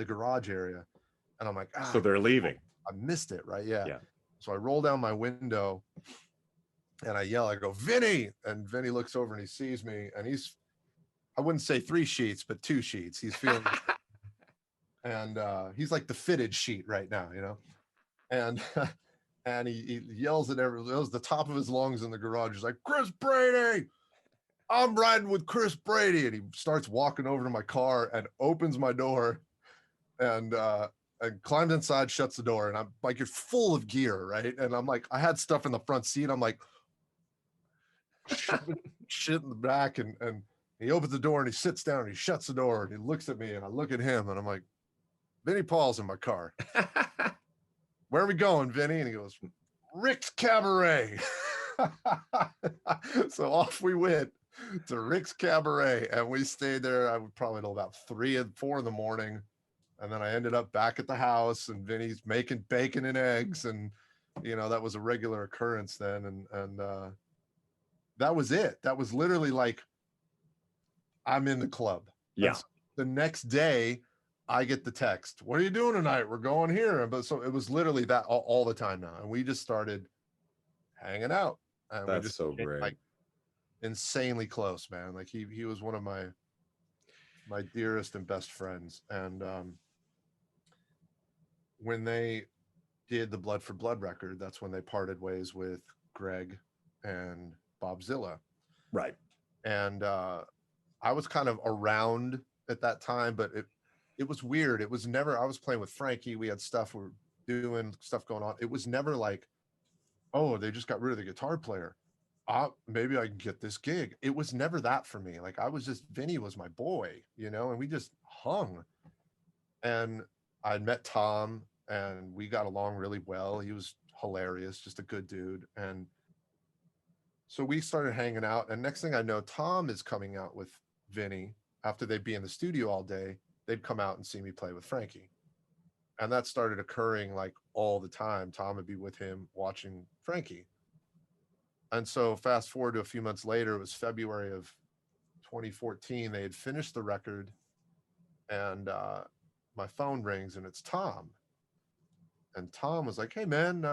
garage area. And I'm like, so they're leaving. I missed it, right? Yeah. So I roll down my window and I yell, I go, "Vinny!" And Vinny looks over and he sees me, and I wouldn't say 3 sheets, but 2 sheets. He's feeling, and he's like the fitted sheet right now, you know? And, and he yells at the top of his lungs in the garage. He's like, "Chris Brady, I'm riding with Chris Brady." And he starts walking over to my car and opens my door and climbs inside, shuts the door. And I'm like, you're full of gear, right? And I'm like, I had stuff in the front seat. I'm like, shit in the back. And he opens the door and he sits down and he shuts the door and he looks at me and I look at him and I'm like, "Vinnie Paul's in my car." "Where are we going, Vinny?" And he goes, "Rick's Cabaret." So off we went to Rick's Cabaret, and we stayed there. I would probably know about 3 and 4 in the morning, and then I ended up back at the house, and Vinny's making bacon and eggs, and you know, that was a regular occurrence then, and that was it. That was literally like, I'm in the club. Yeah. So the next day, I get the text, "What are you doing tonight? We're going here." But so it was literally that all the time now. And we just started hanging out. And That's we just so great. like insanely close, man. Like he was one of my dearest and best friends. And when they did the Blood for Blood record, that's when they parted ways with Greg and Bob Zilla. Right. And I was kind of around at that time, but it was weird. It was never, I was playing with Frankie. We had stuff, we were doing stuff going on. It was never like, "Oh, they just got rid of the guitar player. Maybe I can get this gig." It was never that for me. Like Vinny was my boy, you know, and we just hung. And I met Tom and we got along really well. He was hilarious, just a good dude. And so we started hanging out. And next thing I know, Tom is coming out with Vinny. After they'd be in the studio all day, they'd come out and see me play with Frankie. And that started occurring like all the time. Tom would be with him watching Frankie. And so fast forward to a few months later, it was February of 2014. They had finished the record and my phone rings and it's Tom. And Tom was like, "Hey man,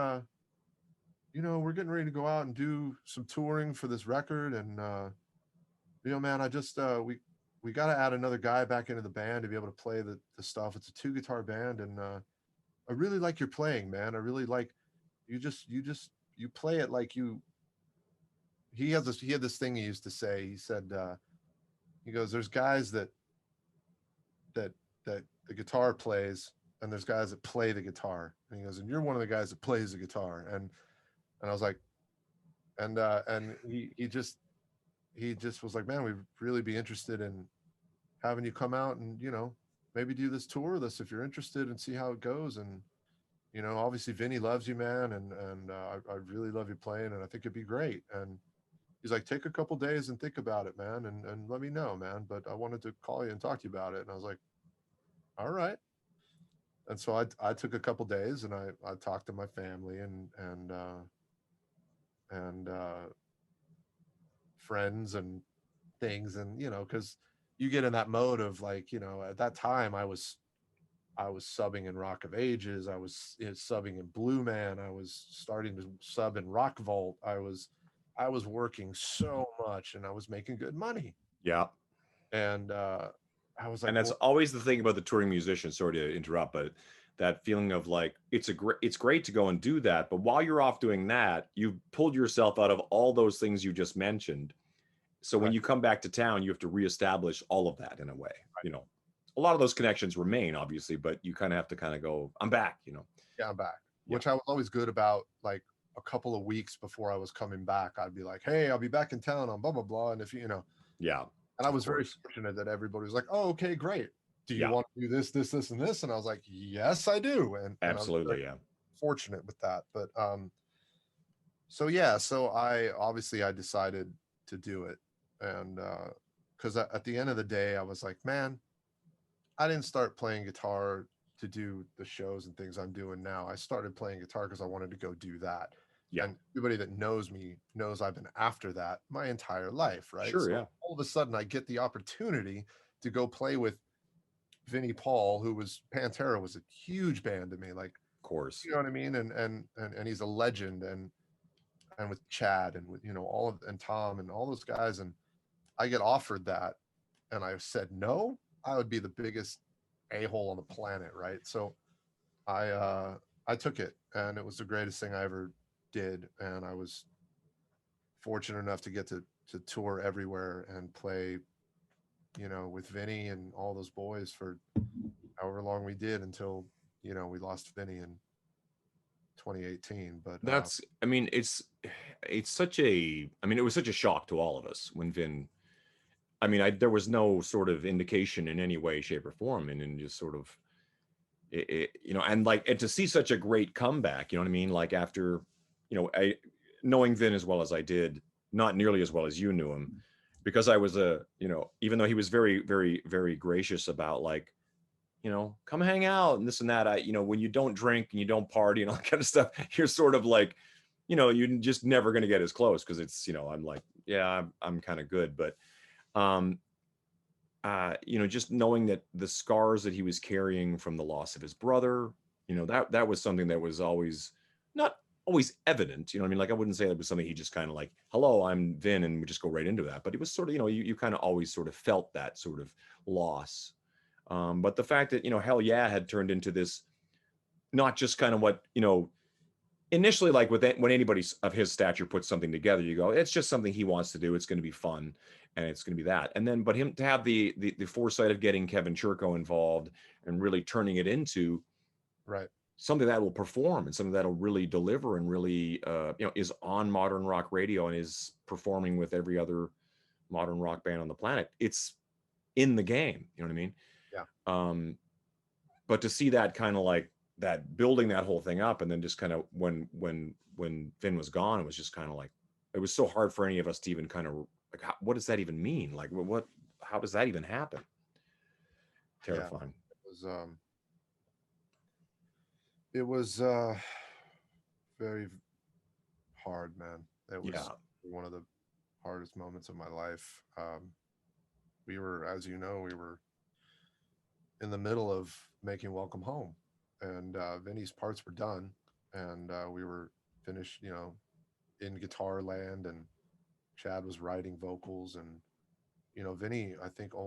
you know, we're getting ready to go out and do some touring for this record. And, you know, man, I just, we got to add another guy back into the band to be able to play the stuff. It's a 2-guitar band. And I really like your playing, man. I really like, you play it like you," he had this thing he used to say. He said, he goes, "There's guys that the guitar plays, and there's guys that play the guitar." And he goes, "And you're one of the guys that plays the guitar." And I was like, and he just was like, "Man, we'd really be interested in having you come out and, you know, maybe do this tour with us if you're interested and see how it goes. And, you know, obviously Vinny loves you, man. And I really love you playing, and I think it'd be great. And he's like, take a couple days and think about it, man. And let me know, man. But I wanted to call you and talk to you about it. And I was like, all right. And so I took a couple days, and I talked to my family and friends and things. And, you know, cause you get in that mode of like, you know, at that time I was subbing in Rock of Ages. I was, you know, subbing in Blue Man. I was starting to sub in Rock Vault. I was working so much, and I was making good money. Yeah. And I was like, And that's well, always the thing about the touring musician. Sorry to interrupt, but that feeling of like it's great to go and do that, but while you're off doing that, you've pulled yourself out of all those things you just mentioned. So when right, you come back to town, you have to reestablish all of that in a way. You know, a lot of those connections remain, obviously, but you kind of have to kind of go, I'm back. You know. yeah, I'm back. Yeah. Which I was always good about. Like a couple of weeks before I was coming back, I'd be like, hey, I'll be back in town on blah blah blah. And if you know, Yeah. and I Of was very course. fortunate that everybody was like, oh, okay, great. Do you Yeah. want to do this, this, this, and this? And I was like, yes, I do. And I was very Absolutely. Yeah. fortunate with that. But so yeah, so I decided to do it. And because at the end of the day, I was like, man, I didn't start playing guitar to do the shows and things I'm doing now. I started playing guitar because I wanted to go do that. Yeah. And everybody that knows me knows I've been after that my entire life, right? Sure. So Yeah. all of a sudden I get the opportunity to go play with Vinnie Paul, who was Pantera was a huge band to me. Like, Of course. you know what I mean? And he's a legend. And with Chad and with, you know, all of, and Tom and all those guys. And I get offered that, and I said no, I would be the biggest a-hole on the planet, right? So I took it, and it was the greatest thing I ever did. And I was fortunate enough to get to tour everywhere and play, you know, with Vinny and all those boys for however long we did until, you know, we lost Vinny in 2018. But That's, I mean, it's such a, I mean, it was such a shock to all of us when Vin, I mean, there was no sort of indication in any way, shape, or form, and just sort of, you know, and like, and to see such a great comeback, you know what I mean? Like after, you know, knowing Vin as well as I did, not nearly as well as you knew him, because I was you know, even though he was very, very, very gracious about like, you know, come hang out and this and that. You know, when you don't drink and you don't party and all that kind of stuff, you're sort of like, you know, you're just never going to get as close because it's, you know, I'm like, yeah, I'm kind of good. But, um, you know, just knowing that the scars that he was carrying from the loss of his brother, you know, that was something that was always not always evident. You know what I mean? Like, I wouldn't say that was something he just kind of like, hello, I'm Vin, and we just go right into that. But it was sort of, you know, you kind of always sort of felt that sort of loss. But the fact that, you know, Hell Yeah had turned into this, not just kind of what, you know, initially, like with when anybody of his stature puts something together, you go, it's just something he wants to do. It's going to be fun, and it's going to be that. And then, but him to have the foresight of getting Kevin Churko involved and really turning it into right, something that will perform and something that'll really deliver and really, you know, is on modern rock radio and is performing with every other modern rock band on the planet. It's in the game. You know what I mean? yeah, But to see that kind of like that building that whole thing up, and then just kind of when Vin was gone, it was just kind of like it was so hard for any of us to even kind of like what does that even mean? Like what how does that even happen? yeah. Terrifying. It was very hard, man. It was Yeah. one of the hardest moments of my life. We were, as you know, we were in the middle of making Welcome Home, and Vinny's parts were done, and we were finished, you know, in guitar land, and Chad was writing vocals, and you know, Vinny, I think he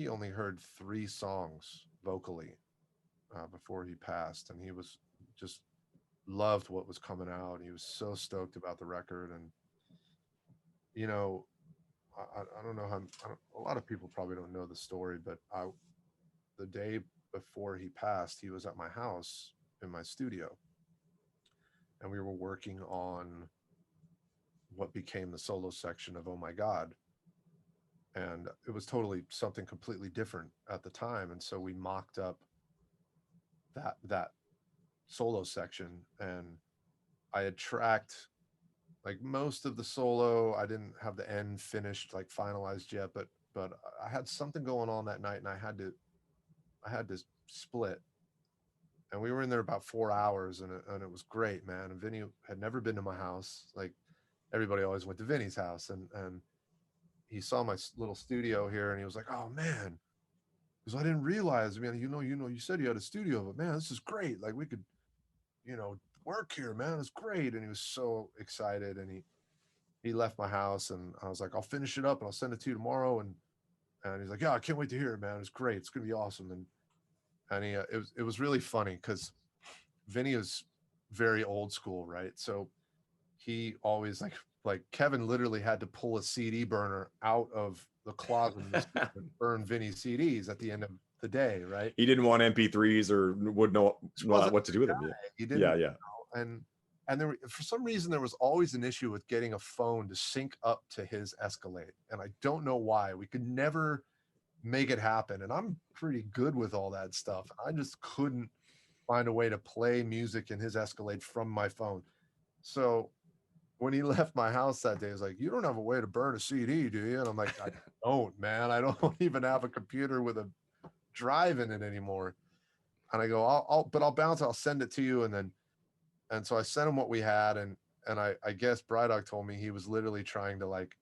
only heard 3 songs vocally before he passed, and he was just loved what was coming out. He was so stoked about the record. And you know, I don't know how a lot of people probably don't know the story, but the day before he passed, he was at my house in my studio, and we were working on what became the solo section of Oh My God. and it was totally something completely different at the time. And so we mocked up that solo section, and I had tracked like most of the solo. I didn't have the end finished, like finalized yet, but I had something going on that night, and I had to split. And we were in there about 4 hours, and it was great, man. And Vinny had never been to my house. Like everybody always went to Vinny's house, and he saw my little studio here, and he was like, "Oh man," because I didn't realize, man. You said you had a studio, but man, this is great. Like we could, work here, man. It's great. And he was so excited, and he left my house, and I was like, "I'll finish it up, and I'll send it to you tomorrow." And he's like, "Yeah, I can't wait to hear it, man. It's great. It's gonna be awesome." And it was really funny because Vinny is very old school, right? So he always like Kevin literally had to pull a CD burner out of the closet and burn Vinny CDs at the end of the day, right? He didn't want MP3s or would know what to do with them. He didn't. Yeah. And there, for some reason, there was always an issue with getting a phone to sync up to his Escalade, and I don't know why. We could never make it happen, and I'm pretty good with all that stuff. I just couldn't find a way to play music in his Escalade from my phone. So when he left my house that day, he's like, "You don't have a way to burn a CD, do you?" And I'm like, "I don't, man. I don't even have a computer with a drive in it anymore." And I go, I'll bounce. I'll send it to you. And so I sent him what we had, and I guess Brydog told me he was literally trying to like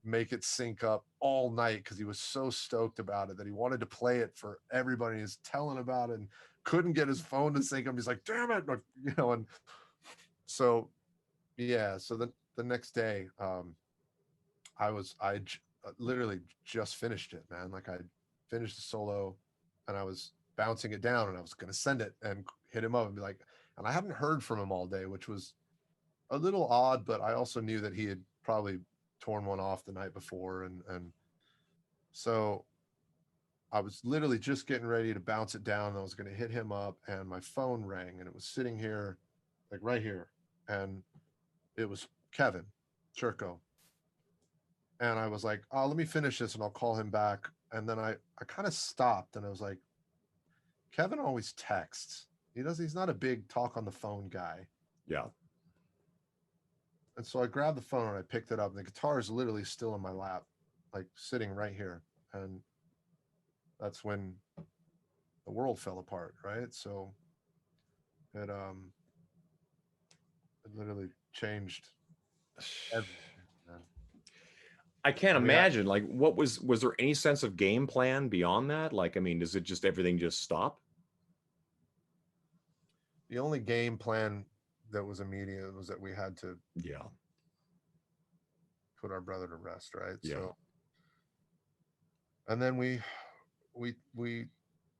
make it sync up all night because he was so stoked about it that he wanted to play it for everybody. He's telling about it and couldn't get his phone to sync up. He's like, "Damn it," and so yeah. So the next day, literally just finished it, man. Like I finished the solo, and I was bouncing it down, and I was gonna send it and hit him up and be like, and I hadn't heard from him all day, which was a little odd, but I also knew that he had probably torn one off the night before, and so I was literally just getting ready to bounce it down, and I was going to hit him up, and my phone rang, and it was sitting here, like right here, and it was Kevin Churko, and I was like, "Oh, let me finish this, and I'll call him back." And then I kind of stopped, and I was like, Kevin always texts. He's not a big talk on the phone guy. Yeah. And so I grabbed the phone and I picked it up, and the guitar is literally still in my lap, like sitting right here. And that's when the world fell apart, right? So it literally changed everything, man. I can't I mean, imagine. Like, was there any sense of game plan beyond that? Like, I mean, does it just everything just stop? The only game plan that was immediate was that we had to put our brother to rest, right? Yeah. So, and then we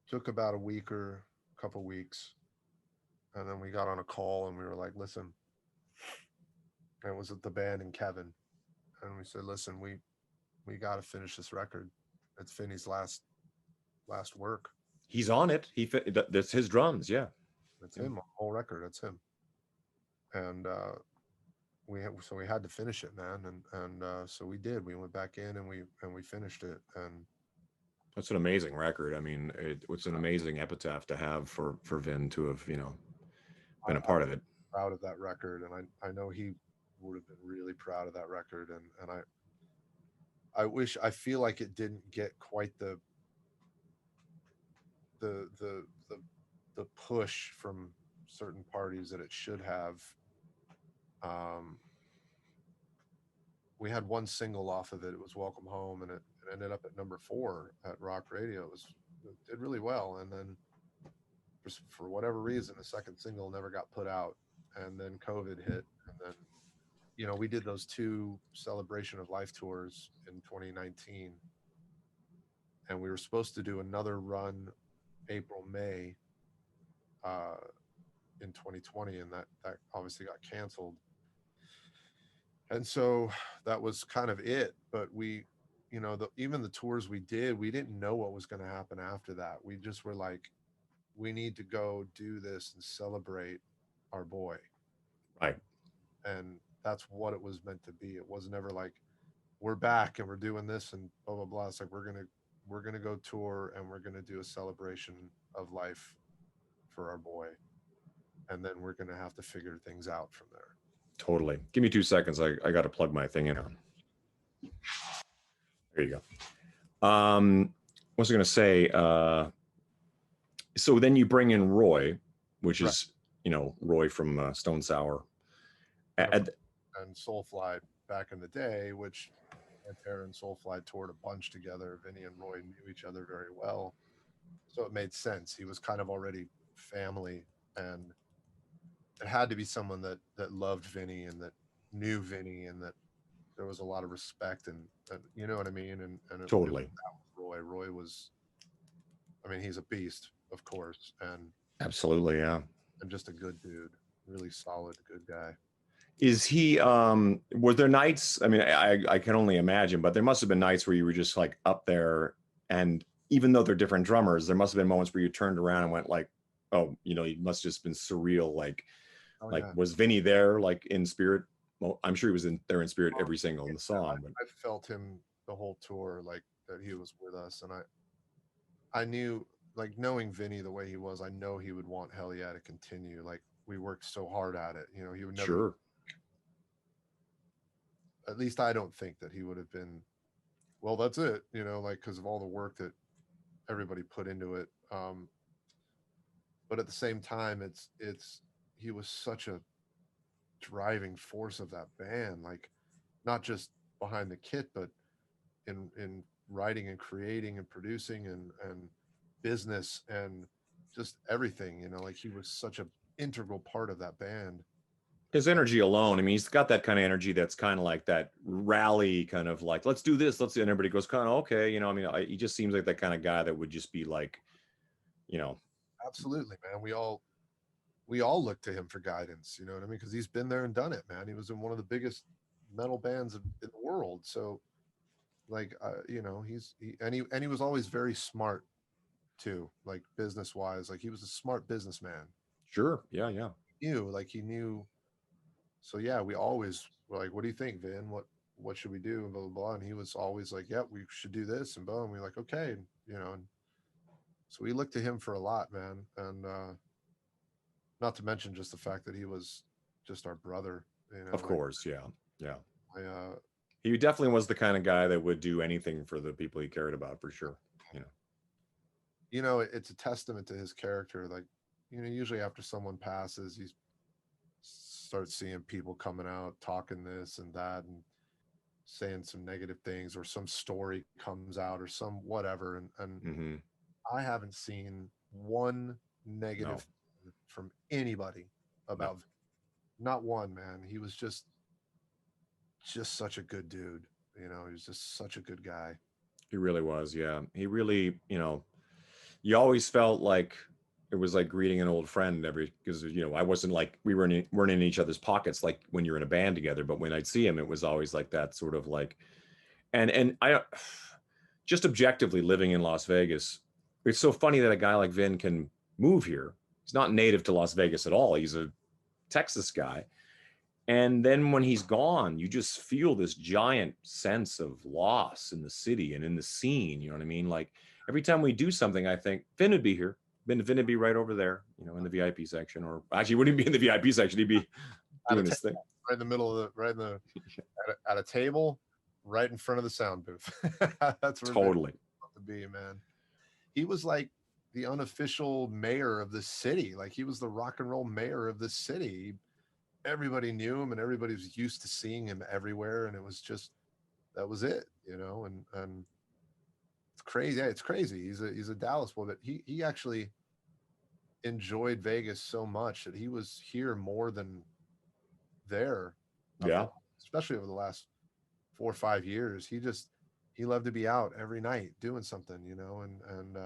took about a week or a couple weeks, and then we got on a call, and we were like, "Listen," and it was the band and Kevin, and we said, "Listen, we got to finish this record. It's Vinny's last work. He's on it. That's his drums. Yeah. That's him. Whole record. That's him." And we had to finish it, man. And so we did. We went back in and we finished it. And that's an amazing record. I mean, it's an amazing epitaph to have for Vin to have, been a part of it. Proud of that record, and I know he would have been really proud of that record. And I feel like it didn't get quite the push from certain parties that it should have. We had one single off of it. It was "Welcome Home," and it ended up at number 4 at rock radio. It did really well. And then for whatever reason, the second single never got put out, and then COVID hit. And then, we did those 2 Celebration of Life tours in 2019, and we were supposed to do another run April, May in 2020, and that obviously got canceled. And so that was kind of it. But we, even the tours we did, we didn't know what was going to happen after that. We just were like, we need to go do this and celebrate our boy. Right. And that's what it was meant to be. It was never like, we're back and we're doing this and blah blah blah. It's like we're gonna go tour and we're gonna do a celebration of life for our boy, and then we're gonna have to figure things out from there. Totally. Give me 2 seconds. I got to plug my thing in. There you go. What was I going to say? So then you bring in Roy, which is, you know, Roy from Stone Sour. And Soulfly back in the day, which Pantera and Soulfly toured a bunch together. Vinnie and Roy knew each other very well, so it made sense. He was kind of already family, and it had to be someone that loved Vinnie and that knew Vinnie and that there was a lot of respect and you know what I mean. And totally. Roy was, I mean, he's a beast, of course, and absolutely, yeah, and just a good dude, really solid, good guy. Is he? Were there nights? I mean, I can only imagine, but there must have been nights where you were just like up there, and even though they're different drummers, there must have been moments where you turned around and went like, oh, you know, it must have just been surreal. Like, was Vinnie there, like in spirit? Well, I'm sure he was there in spirit every single song. But I felt him the whole tour, like that he was with us, and I knew, like, knowing Vinnie the way he was, I know he would want Hellyeah to continue. Like, we worked so hard at it, you know, he would never. Sure. At least I don't think that he would have been, well, that's it, you know, like, because of all the work that everybody put into it. But at the same time, he was such a driving force of that band, like not just behind the kit, but in writing and creating and producing and business and just everything, you know, like he was such an integral part of that band. His energy alone, I mean, he's got that kind of energy that's kind of like that rally kind of like, let's do this, let's, and everybody goes kind of, okay, you know, I mean, he just seems like that kind of guy that would just be like, you know. Absolutely, man. We all look to him for guidance, you know what I mean? Because he's been there and done it, man. He was in one of the biggest metal bands in the world. So, like, you know, he was always very smart too, like business wise. Like, he was a smart businessman. Sure. Yeah. He knew. So yeah, we always were like, what do you think, Vin? What should we do? And blah, blah, blah. And he was always like, yeah, we should do this and blah. And we were like, okay. And, you know, and so we looked to him for a lot, man. And not to mention just the fact that he was just our brother, you know. Of course. Yeah. He definitely was the kind of guy that would do anything for the people he cared about, for sure. You know, it's a testament to his character. Like, you know, usually after someone passes, he starts seeing people coming out talking this and that and saying some negative things, or some story comes out or some whatever, and I haven't seen one negative from anybody about not one, man. He was just such a good dude, you know. He was just such a good guy. He really was. Yeah, he really, you know, you always felt like it was like greeting an old friend because, you know, I wasn't like, we weren't in each other's pockets like when you're in a band together, but when I'd see him, it was always like that sort of like, and I just objectively living in Las Vegas, it's so funny that a guy like Vin can move here. He's not native to Las Vegas at all. He's a Texas guy. And then when he's gone, you just feel this giant sense of loss in the city and in the scene. You know what I mean? Like every time we do something, I think Vin would be here. Vin would be right over there, you know, in the VIP section, or actually wouldn't be in the VIP section. He'd be doing his thing. Right in the middle of at a table, right in front of the sound booth. That's where totally to be, man. He was like the unofficial mayor of the city. Like, he was the rock and roll mayor of the city. Everybody knew him and everybody was used to seeing him everywhere. And it was just, that was it, you know, and it's crazy. Yeah, it's crazy. He's a Dallas boy, but he actually enjoyed Vegas so much that he was here more than there. Yeah. Especially over the last 4 or 5 years. He loved to be out every night doing something, you know, and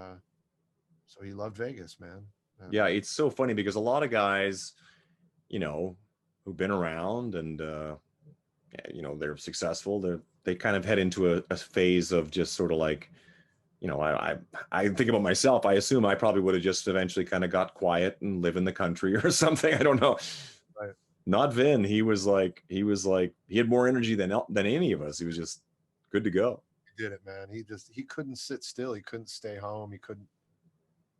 so he loved Vegas, man. Yeah, it's so funny because a lot of guys, you know, who've been around and you know, they're successful, they kind of head into a phase of just sort of like, you know, I think about myself. I assume I probably would have just eventually kind of got quiet and live in the country or something. I don't know. Right. Not Vin. He was like he had more energy than any of us. He was just Good to go. He did it, man. He couldn't sit still. He couldn't stay home.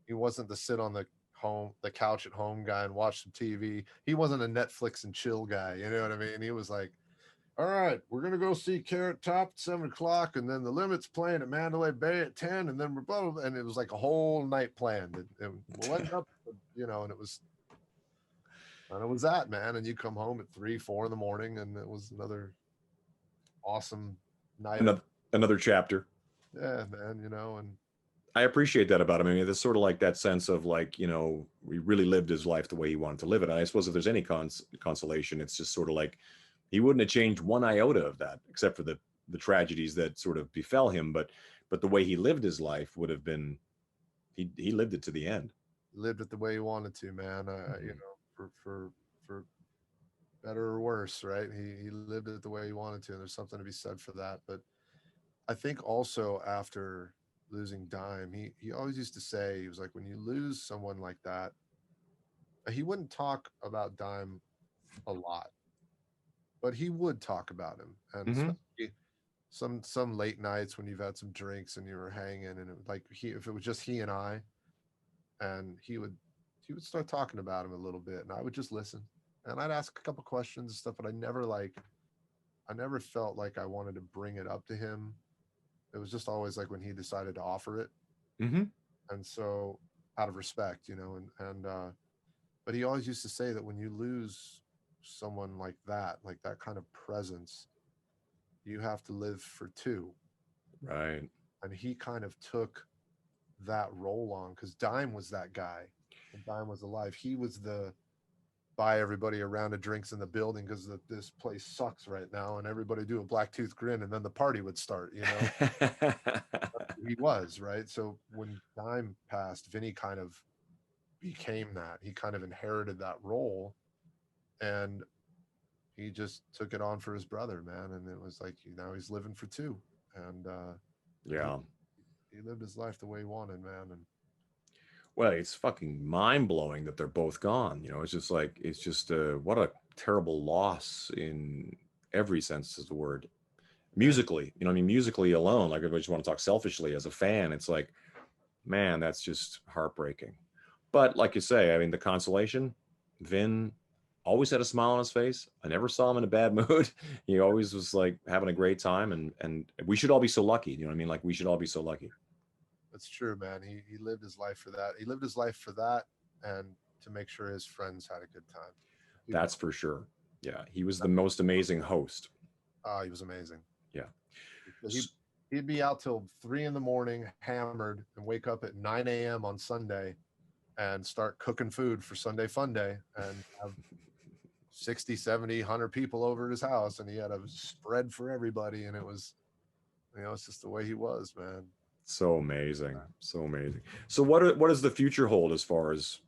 He wasn't the sit on the couch at home guy and watch some TV. He wasn't a Netflix and chill guy. You know what I mean? He was like, all right, we're gonna go see Carrot Top at 7 o'clock, and then the Limit's playing at Mandalay Bay at 10, and then we're blah, blah, blah. And it was like a whole night planned. And we'll end up, and it was that, man. And you come home at 3, 4 in the morning, and it was another awesome night. Another chapter. Yeah, man. And I appreciate that about him. I mean, there's sort of like that sense of like, he really lived his life the way he wanted to live it. And I suppose if there's any consolation, it's just sort of like he wouldn't have changed one iota of that, except for the tragedies that sort of befell him. But the way he lived his life would have been, he lived it to the end. Lived it the way he wanted to, man. For better or worse, right? He lived it the way he wanted to, and there's something to be said for that. But I think also after losing Dime, he always used to say, he was like, when you lose someone like that, he wouldn't talk about Dime a lot, but he would talk about him. And some late nights when you've had some drinks and you were hanging, and it, like if it was just he and I, and he would start talking about him a little bit, and I would just listen, and I'd ask a couple questions and stuff, but I never felt like I wanted to bring it up to him. It was just always like when he decided to offer it. And so out of respect, but he always used to say that when you lose someone like that kind of presence, you have to live for two. Right. And he kind of took that role on, because Dime was that guy. When Dime was alive, he was the buy everybody a round of drinks in the building because this place sucks right now, and everybody do a black tooth grin, and then the party would start. He was right. So when Dime passed, Vinnie kind of became that. He kind of inherited that role, and he just took it on for his brother, man. And it was like, now he's living for two, and yeah, he lived his life the way he wanted, man. And well, it's fucking mind-blowing that they're both gone. It's just like, what a terrible loss in every sense of the word. Musically, musically alone, like, if I just want to talk selfishly as a fan, it's like, man, that's just heartbreaking. But like you say, I mean, the consolation, Vin always had a smile on his face. I never saw him in a bad mood. He always was like having a great time, and we should all be so lucky. You know what I mean? Like, we should all be so lucky. That's true, man. He lived his life for that. He lived his life for that, and to make sure his friends had a good time. That's for sure. Yeah, he was the most amazing host. He was amazing. Yeah. He'd be out till 3 a.m, hammered, and wake up at 9 a.m. on Sunday and start cooking food for Sunday Fun Day, and have 60, 70, 100 people over at his house, and he had a spread for everybody, and it was, it's just the way he was, man. So amazing. So amazing. So what does the future hold as far as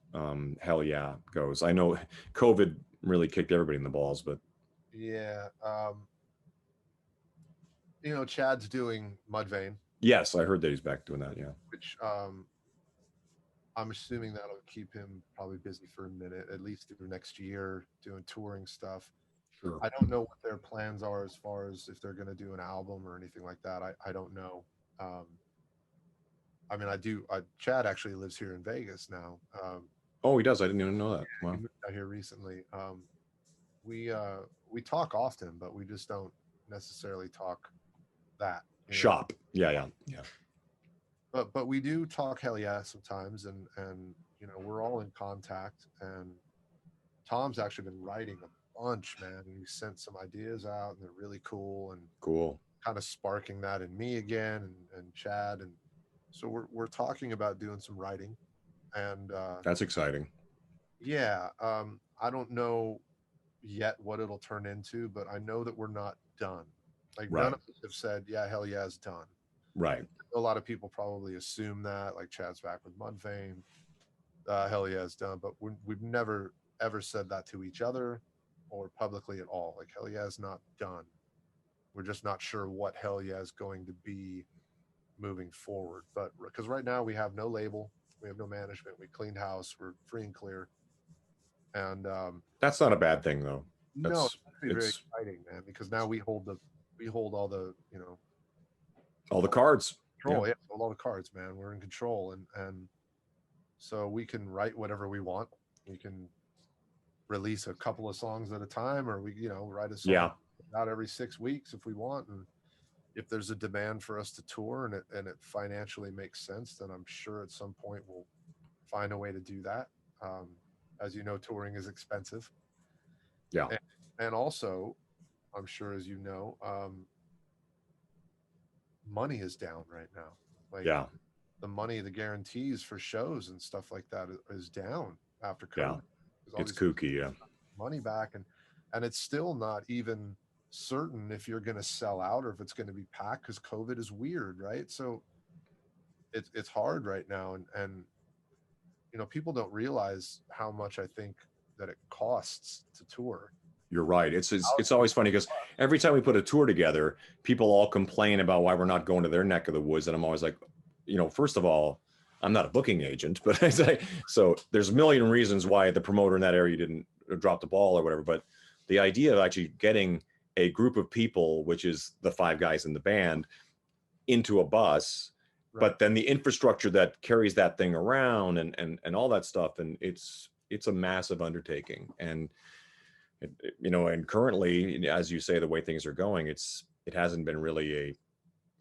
Hell Yeah goes? I know COVID really kicked everybody in the balls, but yeah. Chad's doing Mudvayne. Yes, I heard that he's back doing that. Yeah. Which I'm assuming that'll keep him probably busy for a minute, at least through next year, doing touring stuff. Sure. I don't know what their plans are as far as if they're going to do an album or anything like that. I don't know. I mean, I do. Chad actually lives here in Vegas now. Oh, he does. I didn't even know that. Wow. He moved out here recently. We talk often, but we just don't necessarily talk that. Shop. Yeah. But we do talk Hell Yeah sometimes, and we're all in contact. And Tom's actually been writing a bunch, man. He sent some ideas out, and they're really cool, and kind of sparking that in me again, and Chad, and so we're talking about doing some writing, and that's exciting. Yeah, I don't know yet what it'll turn into, but I know that we're not done. Like, none of us have said, yeah, Hell Yeah is done. Right. A lot of people probably assume that, like, Chad's back with Mudvayne, Hell Yeah is done, but we've never ever said that to each other or publicly at all. Like, Hell Yeah is not done. We're just not sure what Hell Yeah is going to be moving forward. But because right now we have no label, we have no management, we cleaned house, we're free and clear. And that's not a bad thing, though. No, it's very exciting, man, because now we hold all the All the cards. Control, yeah. A lot of cards, man. We're in control, and so we can write whatever we want. We can release a couple of songs at a time, or we, write a song out every 6 weeks if we want. And if there's a demand for us to tour and it financially makes sense, then I'm sure at some point we'll find a way to do that. As you know, touring is expensive. Yeah. And also, I'm sure, as you know, money is down right now. Like, the money, the guarantees for shows and stuff like that is down after COVID. Yeah. It's kooky. Yeah. Money back. And it's still not even certain if you're going to sell out or if it's going to be packed, because COVID is weird, right? So it's hard right now. And people don't realize how much I think that it costs to tour. You're right. It's always funny because every time we put a tour together, people all complain about why we're not going to their neck of the woods. And I'm always like, first of all, I'm not a booking agent, but so there's a million reasons why the promoter in that area didn't drop the ball or whatever. But the idea of actually getting a group of people, which is the 5 guys in the band, into a bus, but then the infrastructure that carries that thing around and all that stuff, and it's a massive undertaking. And and currently, as you say, the way things are going, it hasn't been really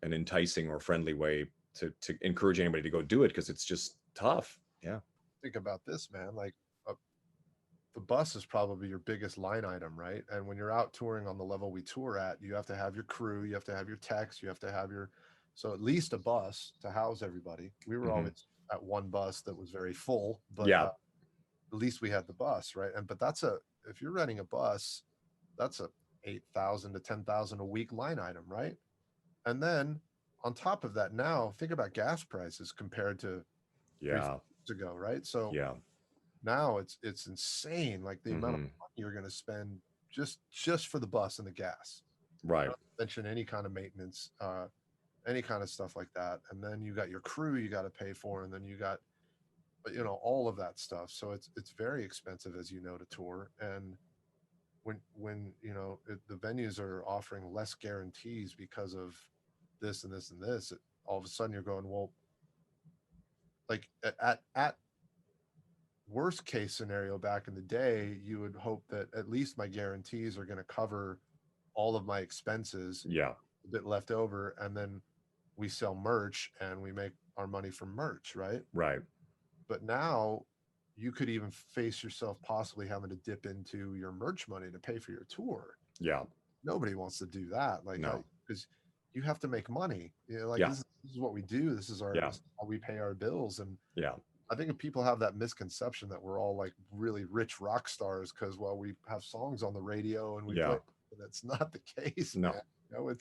an enticing or friendly way to encourage anybody to go do it, because it's just tough. Yeah. Think about this, man. Like, the bus is probably your biggest line item, right? And when you're out touring on the level we tour at, you have to have your crew, you have to have your techs, you have to have so at least a bus to house everybody. We were always at one bus that was very full, but at least we had the bus, right? But if you're renting a bus, that's a $8,000 to $10,000 a week line item, right? And then on top of that, now think about gas prices compared to 3 years ago, right? So now it's insane, like the amount of money you're going to spend just for the bus and the gas, right? Not to mention any kind of maintenance, any kind of stuff like that. And then you got your crew you got to pay for, and then you got all of that stuff. So it's very expensive, as you know, to tour. And when the venues are offering less guarantees because of this and this and this, all of a sudden you're going, well, like at worst case scenario back in the day, you would hope that at least my guarantees are going to cover all of my expenses, a bit left over, and then we sell merch and we make our money from merch, right? But now you could even face yourself possibly having to dip into your merch money to pay for your tour. Nobody wants to do that, like, because you have to make money. This is what we do. This is this is how we pay our bills. And I think if people have that misconception that we're all like really rich rock stars because, well, we have songs on the radio and we play, that's not the case. No, man.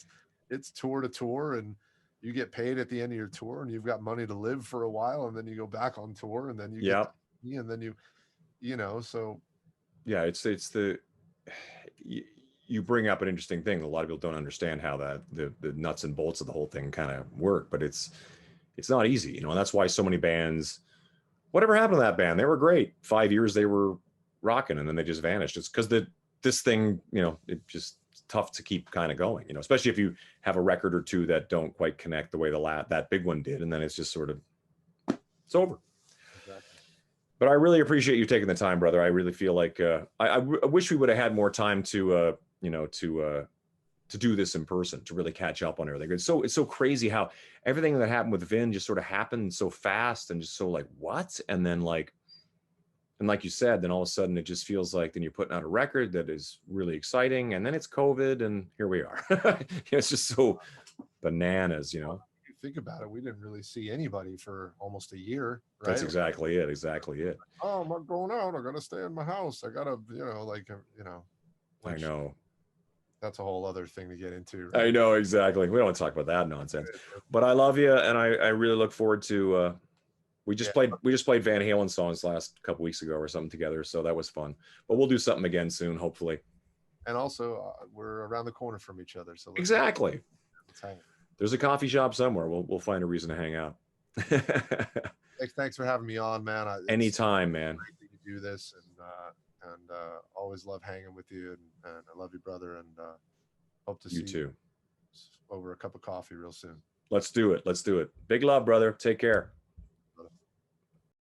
It's tour to tour, and you get paid at the end of your tour, and you've got money to live for a while, and then you go back on tour, and then you get and then so it's the you bring up an interesting thing. A lot of people don't understand how that the nuts and bolts of the whole thing kind of work, but it's not easy, and that's why so many bands. Whatever happened to that band? They were great. 5 years they were rocking, and then they just vanished. It's because this thing, it just tough to keep kind of going, especially if you have a record or two that don't quite connect the way that big one did, and then it's just sort of it's over. Exactly. But I really appreciate you taking the time, brother. I really feel like I wish we would have had more time to to do this in person, to really catch up on everything. It's so crazy how everything that happened with Vin just sort of happened so fast and just so like, what? And then like you said, then all of a sudden it just feels like then you're putting out a record that is really exciting, and then it's COVID, and here we are. It's just so bananas, If you think about it, we didn't really see anybody for almost a year, right? That's exactly it. Oh, I'm not going out. I gotta stay in my house. I gotta, I know. That's a whole other thing to get into. Right? I know, exactly. We don't want to talk about that nonsense. But I love you, and I really look forward to. We just played Van Halen songs last couple weeks ago or something together, so that was fun. But we'll do something again soon, hopefully. And also, we're around the corner from each other, so exactly. Let's hang. There's a coffee shop somewhere. We'll find a reason to hang out. Thanks for having me on, man. Anytime, man. Great that you do this, and always love hanging with you, and I love you, brother, and hope to see you too over a cup of coffee real soon. Let's do it. Let's do it. Big love, brother. Take care.